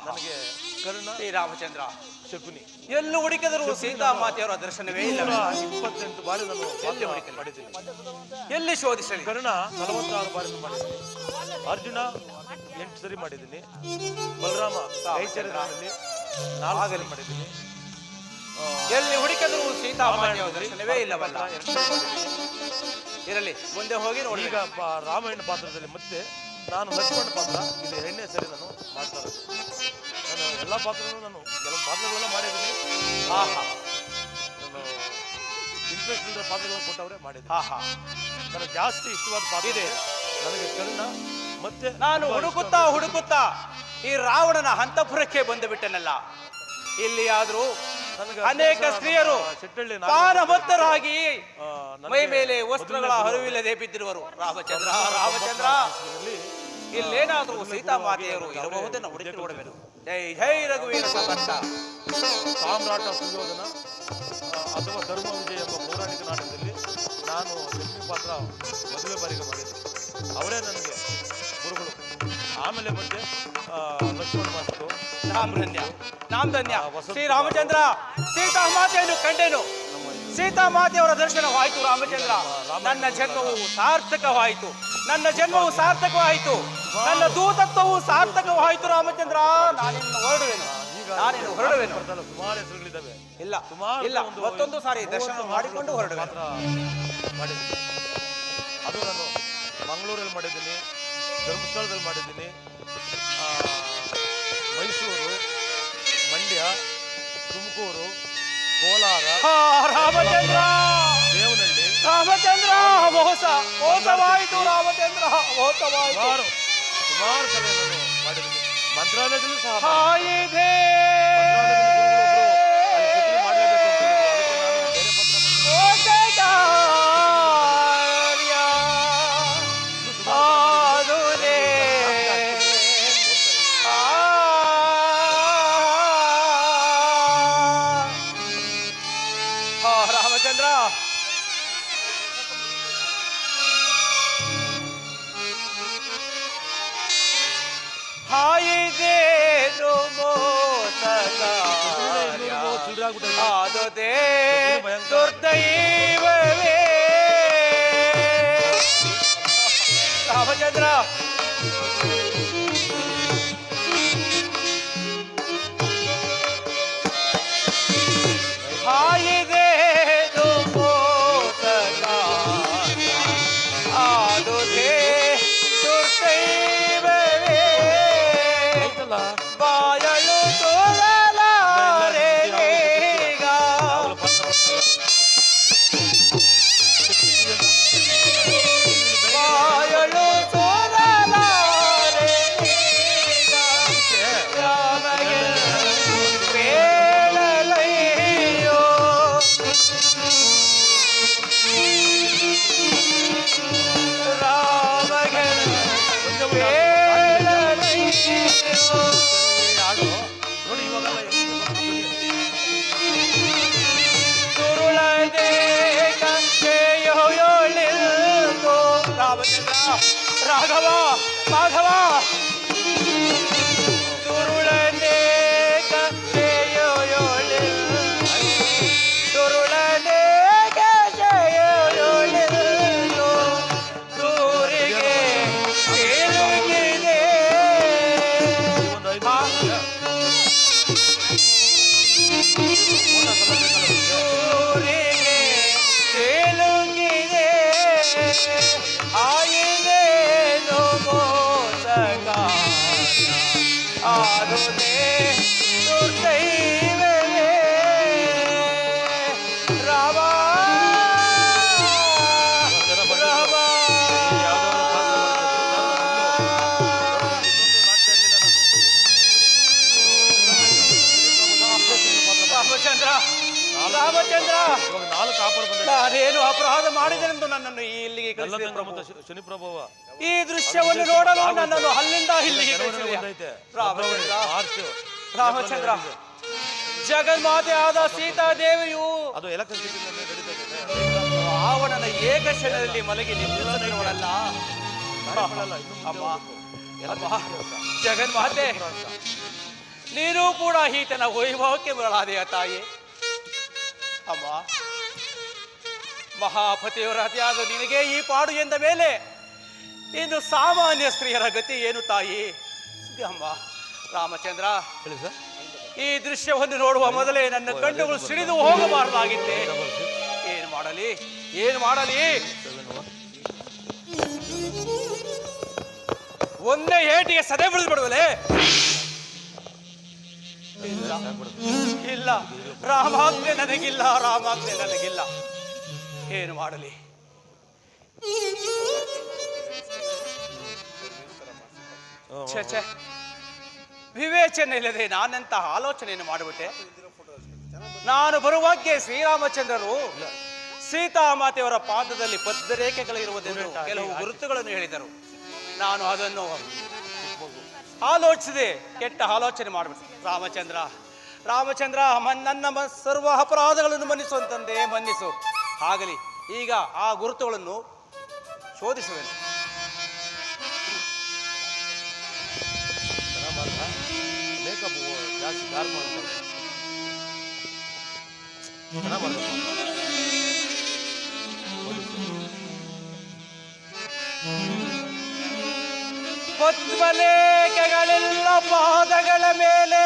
ನನಗೆ ಕರ್ಣ ಶ್ರೀರಾಮಚಂದ್ರ, ಶಕುನಿ ಎಲ್ಲೂ ಹುಡುಕಿದರೂ ಸೀತಾಮಾತೆಯವರ ದರ್ಶನವೇ ಇಲ್ಲ. 28 ಬಾರಿ ನಾನು ಎಲ್ಲಿ ಹುಡುಕಲಿ? ಮಾಡಿದ್ದೀನಿ. ಎಲ್ಲಿ ಶೋಧಿಸಲಿ? ಕರ್ಣ 46 ಬಾರಿ ಮಾಡಿದ್ದೀನಿ. ಅರ್ಜುನ 8 ಸರಿ ಮಾಡಿದ್ದೀನಿ. ಬಲರಾಮ ಐಚರ್ಯದಲ್ಲಿ 4 ಸರಿ ಮಾಡಿದ್ದೀನಿ. ಎಲ್ಲಿ ಹುಡುಕಿದರೂ ಸೀತಾಮಾತೆಯವರ ದರ್ಶನವೇ ಇಲ್ಲವಲ್ಲ. 2 ಸರಿ ಮಾಡಿದ್ದೀನಿ. ಇರಲಿ, ಮುಂದೆ ಹೋಗಿ ನೋಡಿ. ಈಗ ರಾಮಾಯಣ ಪಾತ್ರದಲ್ಲಿ ಮತ್ತೆ ನಾನು ಲಕ್ಷ್ಮಣ ಪಾತ್ರ ಇದು 2ನೇ ಸರಿ ನಾನು ಮಾಡ್ತಾ ಇರೋದು. ನಾನು ಎಲ್ಲ ಪಾತ್ರಗಳು ನಾನು ಕೆಲವು ಪಾತ್ರಗಳೆಲ್ಲ ಮಾಡಿದ್ದೀನಿ. ಆಹಾ ನಾನು ಇಂಟ್ರೆಸ್ಟ್ ಇಲ್ಲದ ಪಾತ್ರಗಳನ್ನು ಕೊಟ್ಟವ್ರೆ ಮಾಡಿದ್ದೀನಿ. ಆಹಾ, ನನಗೆ ಜಾಸ್ತಿ ಇಷ್ಟವಾದ ಪಾತ್ರ ಇದೆ. ನನಗೆ ಕರ್ಣ ಮತ್ತೆ ನಾನು ಹುಡುಕುತ್ತಾ ಈ ರಾವಣನ ಅಂತಃಪುರಕ್ಕೆ ಬಂದು ಬಿಟ್ಟನಲ್ಲ. ಇಲ್ಲಿಯಾದ್ರೂ ಅನೇಕ ಸ್ತ್ರೀಯರು ಪಾನಬದ್ಧರಾಗಿ ಮೈ ಮೇಲೆ ವಸ್ತ್ರಗಳ ಹರಿವಿಲ್ಲದೆ ಬಿದ್ದಿರುವರು. ರಾಮಚಂದ್ರ, ಇಲ್ಲೇನಾದರೂ ಸೀತಾಮಾತೆಯರು ಇರಬಹುದನ್ನು ಹುಡುಕಿ ನೋಡಬೇಕು. ಜೈ ಜೈ ರಘುವೀರ ಸಮರ್ಥ. ಸಾಮ್ರಾಟ ಸುಯೋಧನ ಅಥವಾ ಧರ್ಮ ವಿಜಯ ಎಂಬ ಪೌರಾಣಿಕ ನಾಟಕದಲ್ಲಿ ನಾನು ಲಕ್ಷ್ಮೀ ಪಾತ್ರ ಮದುವೆ ಬಾರಿಗೆ ಮಾಡಿದ್ದೆ. ಅವರೇ ನನಗೆ ಗುರುಗಳು. ಆಮೇಲೆ ಮತ್ತೆ ಲಕ್ಷ್ಮಣ ಮಾಸ್ಟರು. ನಾಮ್ ಧನ್ಯ. ಶ್ರೀರಾಮಚಂದ್ರ, ಸೀತಾಮಾತೆಯನ್ನು ಕಂಡೆನು. ಸೀತಾಮಾತೆಯವರ ದರ್ಶನವಾಯಿತು. ರಾಮಚಂದ್ರ, ನನ್ನ ಜನ್ಮವು ಸಾರ್ಥಕವಾಯಿತು. ನನ್ನ ದೂತತ್ವವು ಸಾರ್ಥಕವಾಯಿತು. ರಾಮಚಂದ್ರ, ನಾನಿನ್ನು ಹೊರಡುವೆನು. ಸುಮಾರು ಹೆಸರುಗಳಿದ್ದಾವೆ. ಇಲ್ಲ, ಮತ್ತೊಂದು ಸಾರಿ ದರ್ಶನ ಮಾಡಿಕೊಂಡು ಹೊರಡುವೆ. ಮಾಡಿದ್ದೀನಿ. ಅದು ನಾನು ಮಂಗಳೂರಲ್ಲಿ ಮಾಡಿದ್ದೀನಿ, ಧರ್ಮಸ್ಥಳದಲ್ಲಿ ಮಾಡಿದ್ದೀನಿ, ಮೈಸೂರು, ಮಂಡ್ಯ, ತುಮಕೂರು, ಕೋಲಾರ, ರಾಮಚಂದ್ರ, ದೇವನಹಳ್ಳಿ. ಮೋಸವಾಯಿತು. ರಾಮಚಂದ್ರ, ಮೋಸವಾಯಿತು. ಸುಮಾರು ಕಡೆ ನಾನು ಮಾಡಿದ್ದೀನಿ. ಮಂತ್ರಾಲಯದಲ್ಲೂ ಸಹ ರಾಮಚಂದ್ರ, ಹಾಯಿದೇನು ಆದದೇ ದುರ್ದೈವವೇ. ರಾಮಚಂದ್ರ, ಹಾಯಿದೇನು ಆದುದೇ ದುರ್ದೈವವೇ. ಬಾಯಳು ತೋರಲಾರೆ ಈಗ. ಬಾಯಳು ತೋರಲಾರೆ ಈಗ. ರಾಮಗೆ ಬೇಳಲಯ್ಯೋ. ರಾಮಗೆ ಬೇಳಲಯ್ಯೋ. ನೋಡಿ ಇವಾಗೆಲ್ಲ ತುರುಳದೆ ಕಥೆಯೋಳಿಲ್ದು. ರಾಮಚಂದ್ರ, ರಾಘವ, ಮಾಧವ, ತುರುಳದೆ ಕಥೆಯೋಳಿಲ್ದು. ತುರುಳದೆ ಕಥೆಯೋಳಿಲ್ದು. ದೂರಿಗೆ ತಿರುಗಿದೆ. ಒಂದು 5 ಊರಿಗೆ ತೇಲುಗಿದೆ. ಆಯಿದೇನು ಮೋಸಗಾರ ಆದುದೇ ದುರ್ದೈವವೇ. ರಾಮ, ರಾಮ, ರಾಮಚಂದ್ರ, ರಾಮಚಂದ್ರ, ಇವಾಗ 4 ಆಫರ್ ಬಂದಿದೆ. ನಾನೇನು ಅಪರಾಧ ಮಾಡಿದೆನೆಂದು ನನ್ನನ್ನು ಇಲ್ಲಿಗೆ ಕಳಿಸಿದೆ ಪ್ರಭು. ಶನಿ ಪ್ರಭಾವ ಈ ದೃಶ್ಯವನ್ನು ನೋಡಲು ನನ್ನನ್ನು ಅಲ್ಲಿಂದ ಇಲ್ಲಿಗೆ ಕಳಿಸಿದೆ. ಬಂದೈತೆ. ರಾಮಚಂದ್ರ, ಮಾರ್ಚ್ ರಾಮಚಂದ್ರ, ಜಗನ್ಮಾತೆ ಆದ ಸೀತಾದೇವಿಯು ಅದು ಎಲೆಕ್ಷನ್ ನಡೀತಾ ಇದೆ. ರಾವಣನ ಏಕಶನದಲ್ಲಿ ಮಲಗಿ ನಿಂತಿರುವಳಲ್ಲ. ಕಾರ್ಯಕ್ರಮ ಇನ್ನು ಮುಂದೆ ಅಮ್ಮ, ಹೋಗ್ಬೇಕು. ಅಮ್ಮ, ಜಗನ್ಮಾತೆ, ನೀನು ಕೂಡ ಈತನ ವೈಭವಕ್ಕೆ ಮರಳಾದೆಯ ತಾಯಿ. ಅಮ್ಮ, ಮಹಾಪತಿಯವರಾದ ನಿನಗೆ ಈ ಪಾಡು ಎಂದ ಮೇಲೆ ಇನ್ನು ಸಾಮಾನ್ಯ ಸ್ತ್ರೀಯರ ಗತಿ ಏನು ತಾಯಿ? ಅಮ್ಮ ರಾಮಚಂದ್ರ, ಹೇಳಿ ಸರ್. ಈ ದೃಶ್ಯವನ್ನು ನೋಡುವ ಮೊದಲೇ ನನ್ನ ಕಣ್ಣುಗಳು ಸಿಡಿದು ಹೋಗಬಾರದಾಗಿತ್ತೆ. ಏನು ಮಾಡಲಿ, ಏನು ಮಾಡಲಿ? ಒಂದೇ ಏಟಿಗೆ ಸದೆ ಬಿಳಿದು ಬಿಡುವಲೆ? ಇಲ್ಲ, ರಾಮಾಜ್ಞೆ ನನಗಿಲ್ಲ, ರಾಮಾಜ್ಞೆ ನನಗಿಲ್ಲ. ಏನು ಮಾಡಲಿ? ಛೆ, ವಿವೇಚನೆ ಇಲ್ಲದೆ ನಾನೆಂತಹ ಆಲೋಚನೆಯನ್ನು ಮಾಡಿಬಿಟ್ಟೆ. ನಾನು ಬರುವಾಗೆ ಶ್ರೀರಾಮಚಂದ್ರರು ಸೀತಾಮಾತೆಯವರ ಪಾದದಲ್ಲಿ ಪದ್ಮರೇಖೆಗಳಿರುವುದೆಂದು ಕೆಲವು ಗುರುತುಗಳನ್ನು ಹೇಳಿದರು. ನಾನು ಅದನ್ನು ಆಲೋಚಿಸಿದೆ, ಕೆಟ್ಟ ಆಲೋಚನೆ ಮಾಡಿಬಿಟ್ಟೆ. ರಾಮಚಂದ್ರ, ರಾಮಚಂದ್ರ, ನನ್ನ ಸರ್ವ ಅಪರಾಧಗಳನ್ನು ಮನ್ನಿಸುವಂತಂದೆ ಮನ್ನಿಸು. ಆಗಲಿ, ಈಗ ಆ ಗುರುತುಗಳನ್ನು ಶೋಧಿಸುವೆನು. ಮೇಕಪ್ ಜಾಸ್ತಿ ಕಾರ್ ಮಾಡ್ತಾರೆ. ಪದ್ಮಲೇಖಗಳೆಲ್ಲ ಪಾದಗಳ ಮೇಲೆ,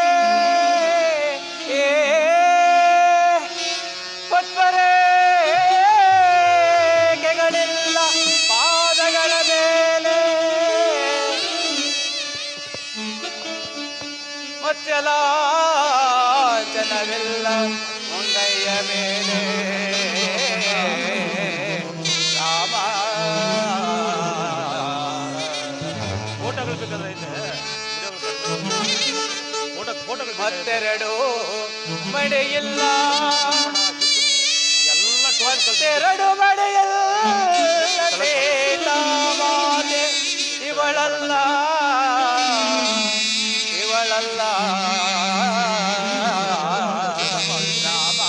ಪದ್ಮರೇಖೆಗಳೆಲ್ಲ ಪಾದಗಳ ಮೇಲೆ, ಮತ್ಸಲಾಂಚನವೆಲ್ಲ ಮುಂಗೈಯ ಮೇಲೆ. ರಾಮ, ಫೋಟೋಗಳು ಬೇಕಾದ್ರೆ ಐತೆ, ಫೋಟೋಗಳು ಮತ್ತೆರಡು ಮಡೆಯಿಲ್ಲ, ಮತ್ತೆರಡು ಮಡೆಯಲ್ಲ ಸೀತಾಮಾತೆ ಇವಳಲ್ಲ, ಇವಳಲ್ಲ ರಾಮ.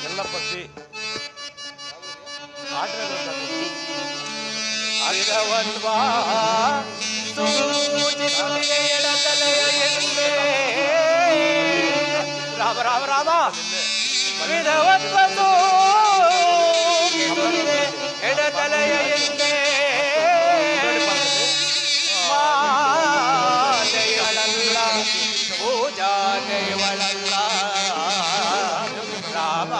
ಎಲ್ಲ ಪಟ್ಟಿ ಆಟಗಳು ಅರಿರವನ್ವಾ ಸೂಚಿಸುತ್ತಿದೆ ಎಡತಲೆಯ ಎಂದೇ. ರಾಮ ರಾಮ ರಾಮ, ವಿಧವತ್ವ ಸೂಚಿಸುತ್ತಿದೆ ಎಡತಲೆಯ ಎಂದೇ. ಮಾತೆಯವಳಲ್ಲ, ಪೂಜಾ ದೇವಳಲ್ಲ ರಾಮ.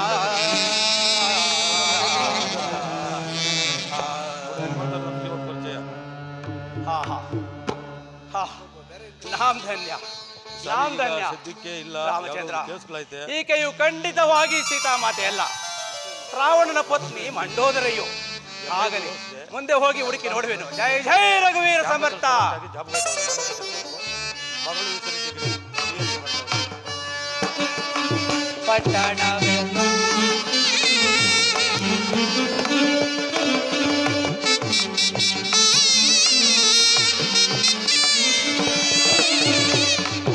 ನಾಮ್ ಧನ್ಯ, ನಾಮ್ ಧನ್ಯ. ಸದ್ಯಕ್ಕೆ ಇಲ್ಲ ರಾಮಚಂದ್ರ, ಕೇಸ್ಗಳೈತೆ. ಈಕೆಯು ಖಂಡಿತವಾಗಿ ಸೀತಾಮಾತೆ ಅಲ್ಲ, ರಾವಣನ ಪತ್ನಿ ಮಂಡೋದರಿಯು. ಆಗಲಿ, ಮುಂದೆ ಹೋಗಿ ಹುಡುಕಿ ನೋಡುವೆನು. ಜಯ ಜಯ ರಘುವೀರ ಸಮರ್ಥ. ಪಟ್ಟಣ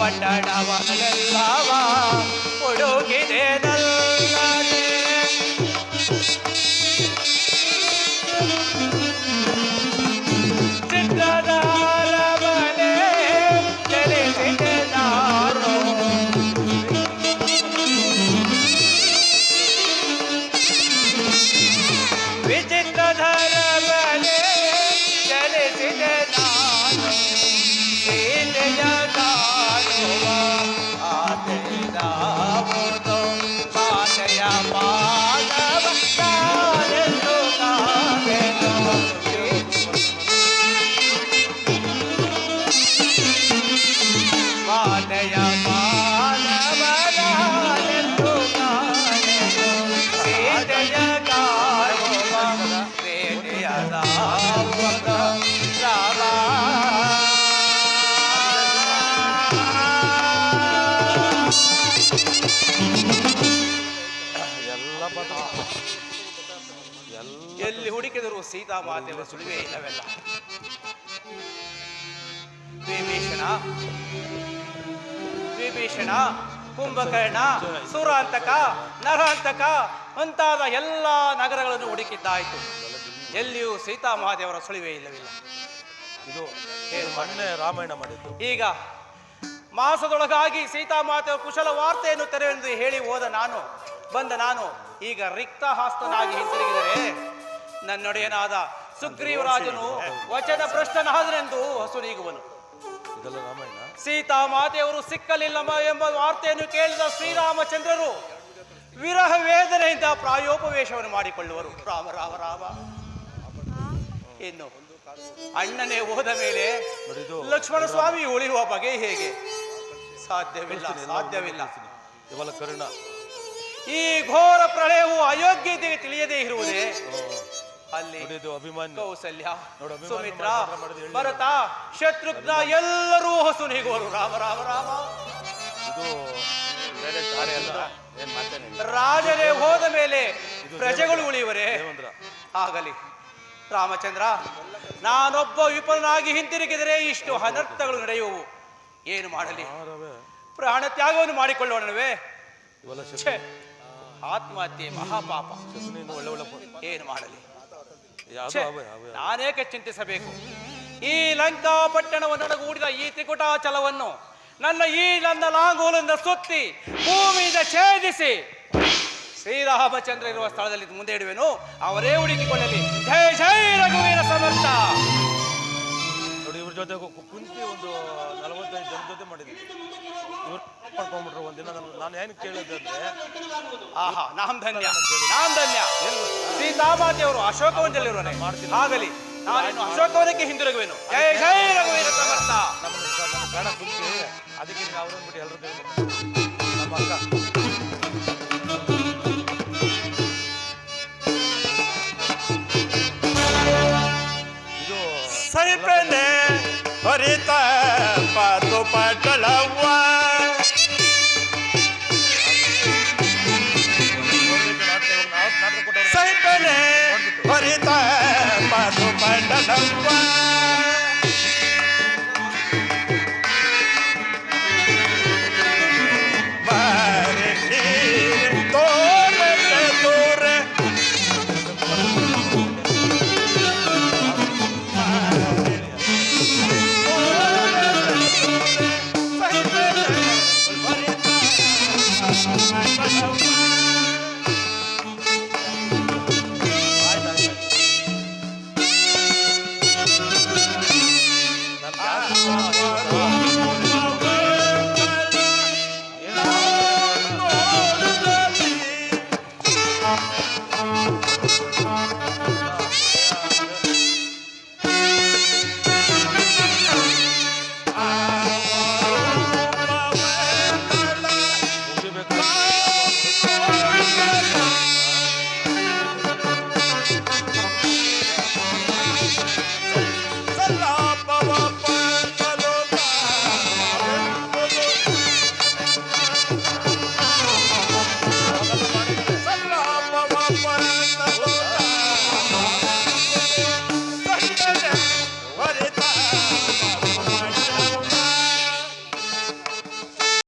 ಪಟ್ಟಣವನೆಲ್ಲವ ಹುಡುಗಿದೆ ನಲ್ಲನೆ, ಚಿತ್ರದಾರವನೆ ಚಲಿಸಿದೆ ನಾನು. ವಿಚಿತ್ರಧರವನೆ ಚಲಿಸಿದೆ ನಾನು. ಸೀತೆಯ ಕಾಣುವ ಆತೆಯಾವುದು ಮಾತೆಯ ಪಾದವ ಕಾಲೆಂದು ಕಾವೆನು. ಮಾತೆಯ ಪಾದವ ಕಾಲೆಂದು ಕಾವೆನು. ಸೀತೆಯ ಕಾಣುವ ಪ್ರೇತೆಯದಾವುದು ರಾಮ. ಎಲ್ಲಿ ಹುಡುಕಿದರೂ ಸೀತಾಮಾತೆಯ ಸುಳಿವೇ ಇಲ್ಲವೆಲ್ಲ. ವಿಭೀಷಣ, ವಿಭೀಷಣ, ಕುಂಭಕರ್ಣ, ಸುರಾಂತಕ, ನರಾಂತಕ ಮುಂತಾದ ಎಲ್ಲ ನಗರಗಳನ್ನು ಹುಡುಕಿದ್ದಾಯಿತು. ಎಲ್ಲಿಯೂ ಸೀತಾಮಹಾದೇವರ ಸುಳಿವೇ ಇಲ್ಲವಿಲ್ಲ. ಇದು ಮೊನ್ನೆ ರಾಮಾಯಣ ಮಾಡಿದ್ದು. ಈಗ ಮಾಸದೊಳಗಾಗಿ ಸೀತಾಮಾತೆಯ ಕುಶಲ ವಾರ್ತೆಯನ್ನು ತೆರೆವೆಂದು ಹೇಳಿ ಬಂದ ನಾನು ಈಗ ರಿಕ್ತ ಹಸ್ತನಾಗಿ ಹಿಂತಿರುಗಿದರೆ ನನ್ನೊಡೆಯನಾದ ಸುಗ್ರೀವರಾಜನು ವಚನ ಭ್ರಷ್ಟನಾದನೆಂದು ಹಸುನೀಗುವನು. ಇದೆಲ್ಲ ರಾಮಾಯಣ. ಸೀತಾಮಾತೆಯವರು ಸಿಕ್ಕಲಿಲ್ಲ ಎಂಬ ವಾರ್ತೆಯನ್ನು ಕೇಳಿದ ಶ್ರೀರಾಮಚಂದ್ರರು ವಿರಹ ವೇದನೆಯಿಂದ ಪ್ರಾಯೋಪವೇಶವನ್ನು ಮಾಡಿಕೊಳ್ಳುವರು. ರಾಮ ರಾಮ ರಾಮ. ಇನ್ನು ಅಣ್ಣನೇ ಹೋದ ಮೇಲೆ ಲಕ್ಷ್ಮಣ ಸ್ವಾಮಿ ಉಳಿಯುವ ಬಗೆ ಹೇಗೆ? ಸಾಧ್ಯವಿಲ್ಲ. ಇವಳ ಕರ್ಣ ಈ ಘೋರ ಪ್ರಳಯವು ಅಯೋಗ್ಯತೆಗೆ ತಿಳಿಯದೇ ಇರುವುದೇ ಅಲ್ಲಿ ಅಭಿಮಾನ್ಯ ಕೌಸಲ್ಯ, ಸುಮಿತ್ರ, ಭರತ, ಶತ್ರುಘ್ನ ಎಲ್ಲರೂ ಹಸು ನೀಗುವರು. ರಾಮ ರಾಮ ರಾಮ. ಇದು ಬೇರೆ ಕಾರ್ಯ ಅಲ್ಲ. ಏನ್ ಮಾತೇನೆ. ರಾಜರೇ ಹೋದ ಮೇಲೆ ಪ್ರಜೆಗಳು ಉಳಿಯುವರೇ? ಆಗಲಿ ರಾಮಚಂದ್ರ, ನಾನೊಬ್ಬ ವಿಫಲನಾಗಿ ಹಿಂತಿರುಗಿದರೆ ಇಷ್ಟು ಅನರ್ಥಗಳು ನಡೆಯುವು. ಏನು ಮಾಡಲಿ? ಪ್ರಾಣ ತ್ಯಾಗವನ್ನು ಮಾಡಿಕೊಳ್ಳೋಣವೇ? ಆತ್ಮಹತ್ಯೆ ಮಹಾಪಾಪ. ಏನು ಮಾಡಲಿ? ನಾನೇಕೆ ಚಿಂತಿಸಬೇಕು? ಈ ಲಂಕಾ ಪಟ್ಟಣವನ್ನು ನಡಗೂಡಿದ ಈ ತ್ರಿಕುಟಾಚಲವನ್ನು ನನ್ನ ಲಾಂಗೋಲದಿಂದ ಸುತ್ತಿ ಭೂಮಿಯಿಂದ ಛೇದಿಸಿ ಶ್ರೀರಾಮಚಂದ್ರ ಇರುವ ಸ್ಥಳದಲ್ಲಿ ಮುಂದೆ ಇಡುವೆನು. ಅವರೇ ಹುಡುಕಿಕೊಳ್ಳಲಿ. ಜೈ ಜೈ ರಘುವೀರ ಸಮರ್ಥ. ನೋಡಿ, ಇವ್ರ ಜೊತೆ ಕುಂತಿ ಒಂದು 45 ಜನ ಜೊತೆ ಮಾಡಿದ್ವಿ. ಇವ್ರು ಮಾಡ್ಕೊಂಡ್ಬಿಟ್ರು ಒಂದಿನ. ನಾನು ಏನು ಕೇಳಿದ್ರೆ, ಆಹಾ, ನಾಮ್ ಧನ್ಯ. ಸೀತಾಮಾತೆಯವರು ಅಶೋಕವನದಲ್ಲಿರುವನೆ. ಆಗಲಿ, ನಾನು ಅಶೋಕವನಕ್ಕೆ ಹಿಂದಿರುಗುವೆನು. ಜೈ ಜೈ ರಘುವೀರ ಸಮರ್ಥ. ನಮ್ಮ ಪ್ರಾಣ ಕುಂತಿ, ಅದಕ್ಕೆ ಅವ್ರನ್ನ ಬಿಟ್ಟು ಎಲ್ಲರೂ ನಮ್ಮ ಅಕ್ಕ. ಸರಿಪೆನೆ ಹೊರಿತ ಪಾತು ಪಟಳವ್ವ